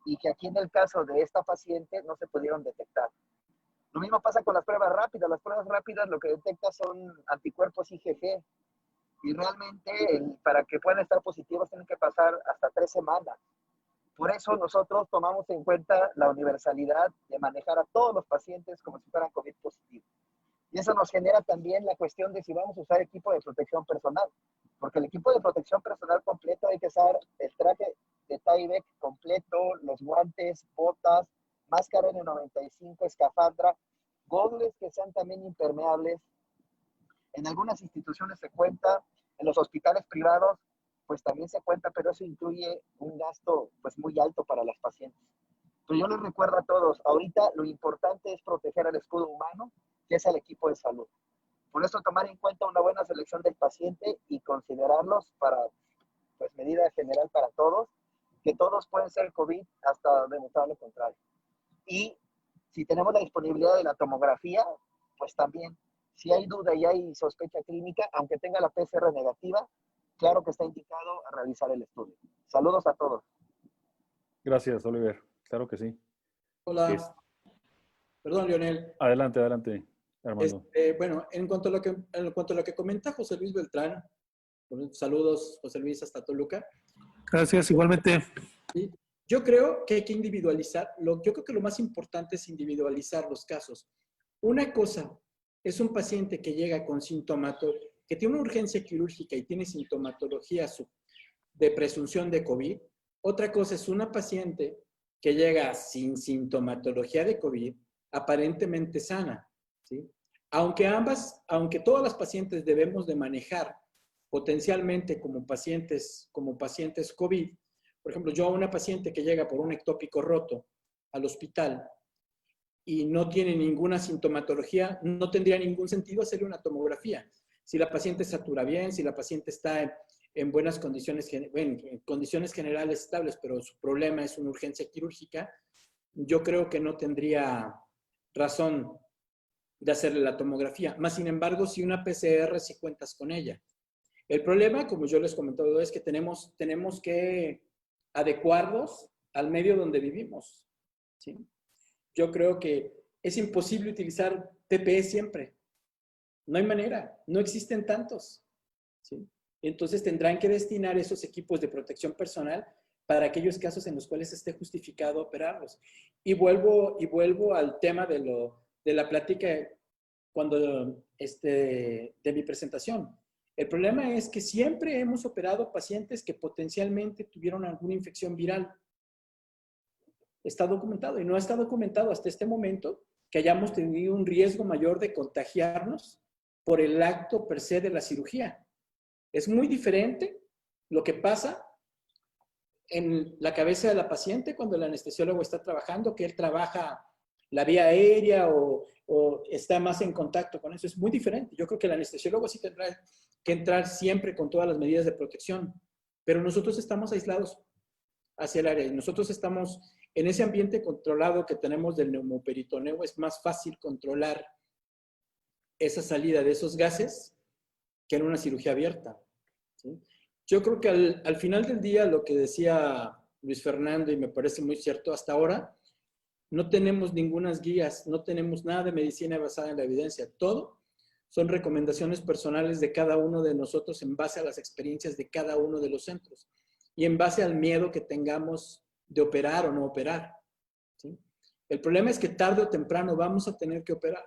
y que aquí en el caso de esta paciente no se pudieron detectar. Lo mismo pasa con las pruebas rápidas. Las pruebas rápidas lo que detecta son anticuerpos IgG y realmente para que puedan estar positivos tienen que pasar hasta 3 semanas. Por eso nosotros tomamos en cuenta la universalidad de manejar a todos los pacientes como si fueran COVID positivo. Y eso nos genera también la cuestión de si vamos a usar equipo de protección personal. Porque el equipo de protección personal completo hay que usar el traje de Tyvek completo, los guantes, botas, máscara N95, escafandra, gogles que sean también impermeables. En algunas instituciones se cuenta, en los hospitales privados, pues también se cuenta, pero eso incluye un gasto pues muy alto para las pacientes. Pero yo les recuerdo a todos, ahorita lo importante es proteger al escudo humano, que es el equipo de salud. Por eso tomar en cuenta una buena selección del paciente y considerarlos para, pues, medida general para todos, que todos pueden ser COVID hasta demostrar lo contrario. Y si tenemos la disponibilidad de la tomografía, pues también, si hay duda y hay sospecha clínica, aunque tenga la PCR negativa, claro que está indicado a realizar el estudio. Saludos a todos. Gracias, Oliver. Claro que sí. Hola. Perdón, Lionel. Adelante, adelante, Armando. Bueno, en cuanto a lo que comenta José Luis Beltrán, saludos, José Luis, hasta Toluca. Gracias, igualmente. ¿Sí? Yo creo que hay que individualizar, yo creo que lo más importante es individualizar los casos. Una cosa es un paciente que llega con sintomatología, que tiene una urgencia quirúrgica y tiene sintomatología de presunción de COVID. Otra cosa es una paciente que llega sin sintomatología de COVID, aparentemente sana, ¿sí? Aunque todas las pacientes debemos de manejar potencialmente como pacientes COVID, Por ejemplo, yo a una paciente que llega por un ectópico roto al hospital y no tiene ninguna sintomatología, no tendría ningún sentido hacerle una tomografía. Si la paciente satura bien, si la paciente está en buenas condiciones, en condiciones generales estables, pero su problema es una urgencia quirúrgica, yo creo que no tendría razón de hacerle la tomografía. Más sin embargo, si una PCR, si cuentas con ella. El problema, como yo les comentaba, es que tenemos que adecuarnos al medio donde vivimos, ¿sí? Yo creo que es imposible utilizar PPE siempre. No hay manera, no existen tantos, ¿sí? Entonces tendrán que destinar esos equipos de protección personal para aquellos casos en los cuales esté justificado operarlos. Y vuelvo al tema de la plática de mi presentación. El problema es que siempre hemos operado pacientes que potencialmente tuvieron alguna infección viral. Está documentado y no está documentado hasta este momento que hayamos tenido un riesgo mayor de contagiarnos por el acto per se de la cirugía. Es muy diferente lo que pasa en la cabeza de la paciente cuando el anestesiólogo está trabajando, que él trabaja la vía aérea o está más en contacto con eso. Es muy diferente. Yo creo que el anestesiólogo sí tendrá que entrar siempre con todas las medidas de protección, pero nosotros estamos aislados hacia el área y nosotros estamos en ese ambiente controlado que tenemos del neumoperitoneo. Es más fácil controlar esa salida de esos gases que en una cirugía abierta, ¿sí? Yo creo que al final del día, lo que decía Luis Fernando, y me parece muy cierto, hasta ahora no tenemos ninguna guías, no tenemos nada de medicina basada en la evidencia. Todo son recomendaciones personales de cada uno de nosotros en base a las experiencias de cada uno de los centros y en base al miedo que tengamos de operar o no operar, ¿sí? El problema es que tarde o temprano vamos a tener que operar.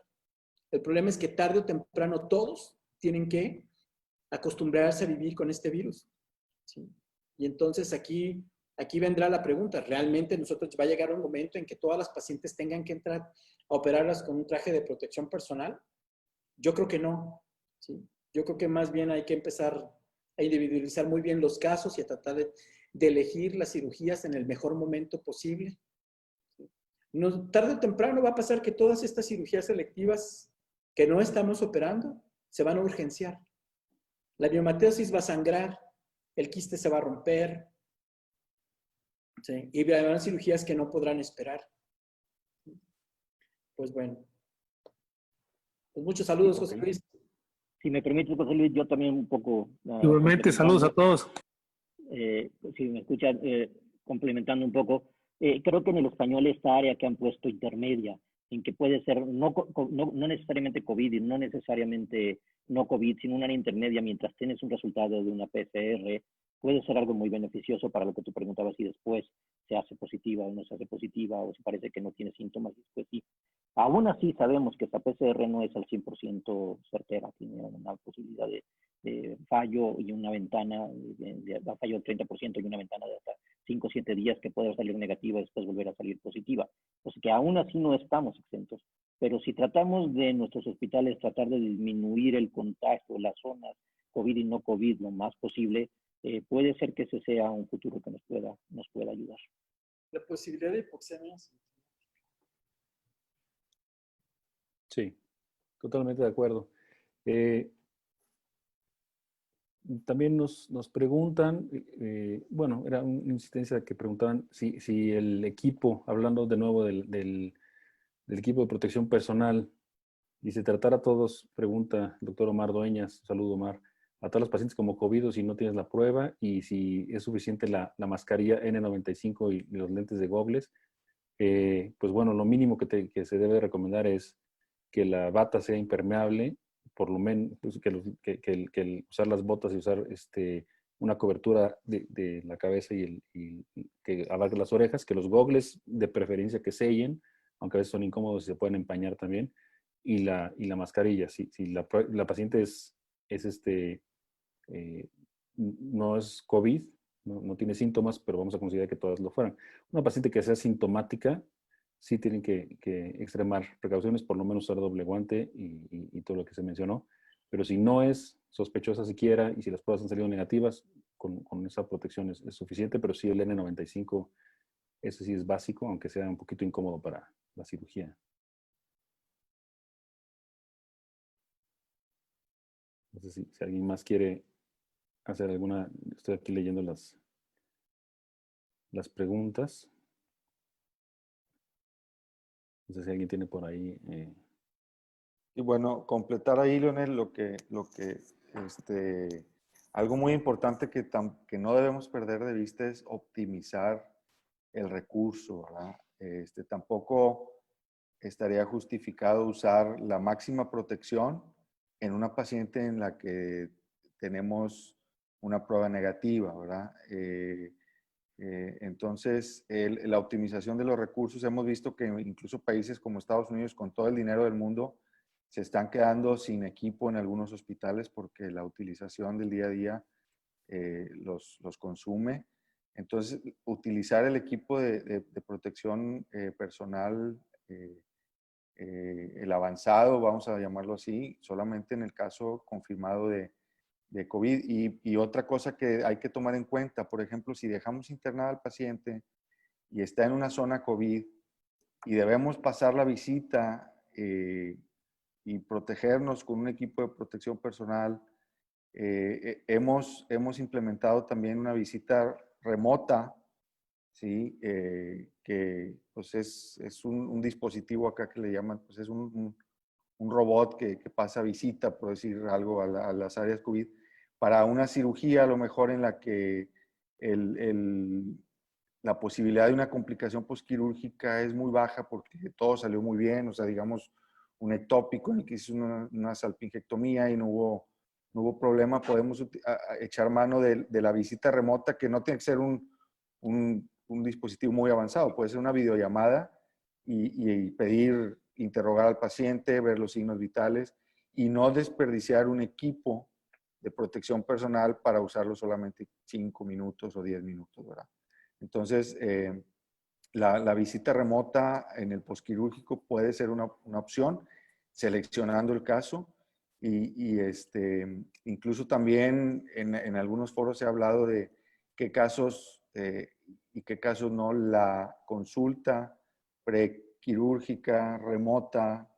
El problema es que tarde o temprano todos tienen que acostumbrarse a vivir con este virus, ¿sí? Y entonces aquí vendrá la pregunta, ¿realmente nosotros va a llegar un momento en que todas las pacientes tengan que entrar a operarlas con un traje de protección personal? Yo creo que no, ¿sí? Yo creo que más bien hay que empezar a individualizar muy bien los casos y a tratar de elegir las cirugías en el mejor momento posible. No, tarde o temprano va a pasar que todas estas cirugías selectivas que no estamos operando se van a urgenciar. La miomateosis va a sangrar, el quiste se va a romper, ¿sí? Y habrá cirugías que no podrán esperar. Pues bueno. Pues muchos saludos, José Luis. Si me permite, José Luis, yo también un poco... Igualmente, saludos a todos. Si me escuchan, complementando un poco, creo que en el español esta área que han puesto intermedia, en que puede ser no necesariamente COVID y no necesariamente no COVID, sino una área intermedia mientras tienes un resultado de una PCR, puede ser algo muy beneficioso para lo que tú preguntabas si después se hace positiva o no se hace positiva, o si parece que no tiene síntomas y después sí. Aún así sabemos que esta PCR no es al 100% certera, tiene una posibilidad de fallo y una ventana de fallo del 30% y una ventana de hasta 5 o 7 días que puede salir negativa y después volver a salir positiva. O sea que aún así no estamos exentos. Pero si tratamos de nuestros hospitales tratar de disminuir el contagio, las zonas COVID y no COVID lo más posible, puede ser que ese sea un futuro que nos pueda ayudar. La posibilidad de hipoxemia. Sí, totalmente de acuerdo. También nos preguntan, bueno, era una insistencia que preguntaban si el equipo, hablando de nuevo del equipo de protección personal, y se tratar a todos, pregunta el doctor Omar Dueñas, saludo Omar, a todos los pacientes como COVID o si no tienes la prueba y si es suficiente la mascarilla N95 y los lentes de Goggles, pues bueno, lo mínimo que se debe recomendar es que la bata sea impermeable, por lo menos que usar las botas y usar una cobertura de la cabeza y que abarque las orejas, que los Goggles de preferencia que sellen, aunque a veces son incómodos y se pueden empañar también, y la mascarilla. Si la paciente no es COVID, no tiene síntomas, pero vamos a considerar que todas lo fueran. Una paciente que sea sintomática, sí tienen que extremar precauciones, por lo menos usar doble guante y todo lo que se mencionó. Pero si no es sospechosa siquiera y si las pruebas han salido negativas, con esa protección es suficiente, pero sí el N95, ese sí es básico, aunque sea un poquito incómodo para la cirugía. No sé si alguien más quiere hacer alguna. Estoy aquí leyendo las preguntas. No sé si alguien tiene por ahí. Y bueno, completar ahí, Leonel, algo muy importante que no debemos perder de vista es optimizar el recurso, ¿verdad? Tampoco estaría justificado usar la máxima protección en una paciente en la que tenemos una prueba negativa, ¿verdad? Entonces, la optimización de los recursos, hemos visto que incluso países como Estados Unidos, con todo el dinero del mundo, se están quedando sin equipo en algunos hospitales porque la utilización del día a día los consume. Entonces, utilizar el equipo de protección personal, el avanzado, vamos a llamarlo así, solamente en el caso confirmado de COVID. Y otra cosa que hay que tomar en cuenta, por ejemplo, si dejamos internado al paciente y está en una zona COVID y debemos pasar la visita y protegernos con un equipo de protección personal, hemos implementado también una visita remota, ¿sí? Que pues es un dispositivo acá que le llaman, pues es un robot que pasa visita, por decir algo, a las áreas COVID, para una cirugía a lo mejor en la que la posibilidad de una complicación postquirúrgica es muy baja porque todo salió muy bien, o sea, digamos, un ectópico en el que hizo una salpingectomía y no hubo problema, podemos echar mano de la visita remota, que no tiene que ser un dispositivo muy avanzado, puede ser una videollamada y pedir, interrogar al paciente, ver los signos vitales y no desperdiciar un equipo de protección personal para usarlo solamente 5 minutos o 10 minutos, ¿verdad? Entonces, la visita remota en el posquirúrgico puede ser una opción, seleccionando el caso. Incluso también en algunos foros se ha hablado de qué casos y qué casos no, la consulta prequirúrgica remota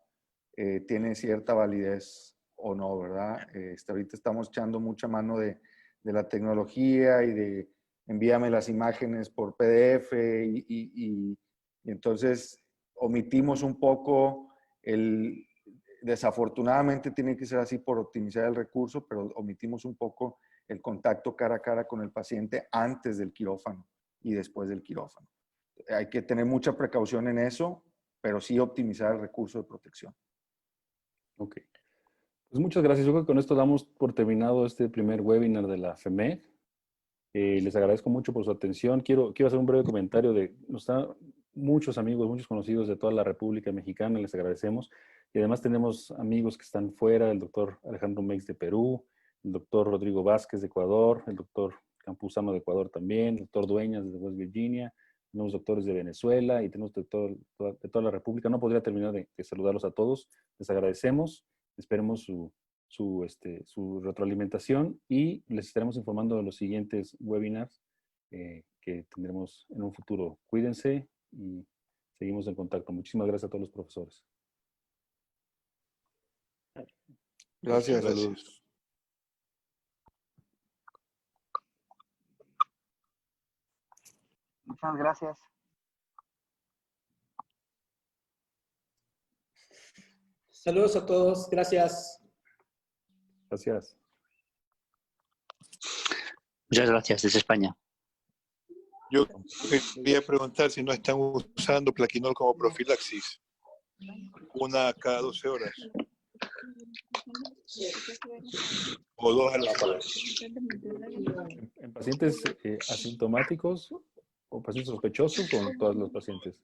tiene cierta validez o no, ¿verdad? Ahorita estamos echando mucha mano de la tecnología y de envíame las imágenes por PDF y entonces omitimos un poco desafortunadamente tiene que ser así por optimizar el recurso, pero omitimos un poco el contacto cara a cara con el paciente antes del quirófano y después del quirófano. Hay que tener mucha precaución en eso, pero sí optimizar el recurso de protección. Ok. Pues muchas gracias. Yo creo que con esto damos por terminado este primer webinar de la FEMED. Les agradezco mucho por su atención. Quiero hacer un breve comentario nos están muchos amigos, muchos conocidos de toda la República Mexicana, les agradecemos. Y además tenemos amigos que están fuera, el doctor Alejandro Meix de Perú, el doctor Rodrigo Vázquez de Ecuador, el doctor Campuzano de Ecuador también, el doctor Dueñas de West Virginia, tenemos doctores de Venezuela y tenemos de toda la República. No podría terminar de saludarlos a todos. Les agradecemos. Esperemos su retroalimentación y les estaremos informando de los siguientes webinars que tendremos en un futuro. Cuídense y seguimos en contacto. Muchísimas gracias a todos los profesores. Gracias. Saludos. Muchas gracias. Saludos a todos. Gracias. Gracias. Muchas gracias, desde España. Yo quería preguntar si no están usando plaquinol como profilaxis, una cada 12 horas, o 2 a la semana. ¿En pacientes asintomáticos o pacientes sospechosos o en todos los pacientes?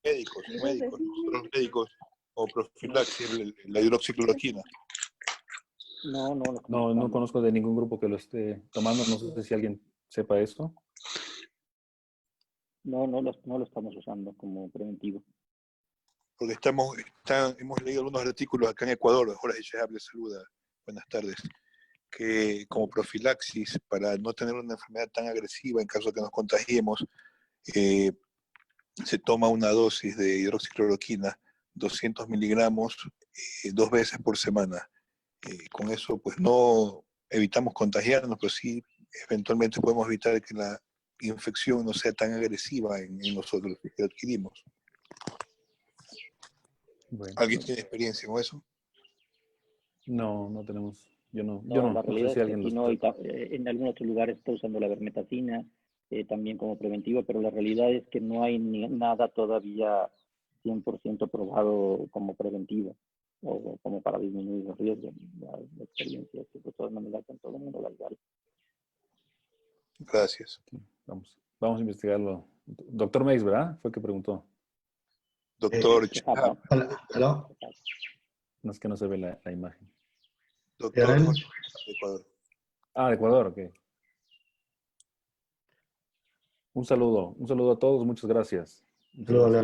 Médicos, nosotros médicos, o profilaxis, la hidroxicloroquina. No conozco de ningún grupo que lo esté tomando. No sé si alguien sepa esto. No lo estamos usando como preventivo. Porque hemos leído algunos artículos acá en Ecuador, Jorge Chehab les saluda, buenas tardes, que como profilaxis, para no tener una enfermedad tan agresiva en caso de que nos contagiemos, se toma una dosis de hidroxicloroquina, 200 miligramos, 2 veces por semana. Con eso, pues no evitamos contagiarnos, pero sí eventualmente podemos evitar que la infección no sea tan agresiva en nosotros que adquirimos. Bueno, ¿Alguien tiene experiencia con eso? no, no tenemos. Yo no La sé realidad si es que alguien aquí lo no, está. en algunos otros lugares está usando la vermetacina también como preventivo, pero la realidad es que no hay nada todavía 100% probado como preventivo o como para disminuir los riesgos. La experiencia es que de todas maneras en todo el mundo la igual. Gracias. Vamos a investigarlo. Doctor Meis, ¿verdad? Fue el que preguntó. Doctor ¿Aló? No es que no se ve la imagen. Doctor Leonel. Jorge de Ecuador. Ah, de Ecuador, ok. Un saludo a todos, muchas gracias. Saludos, Leonel.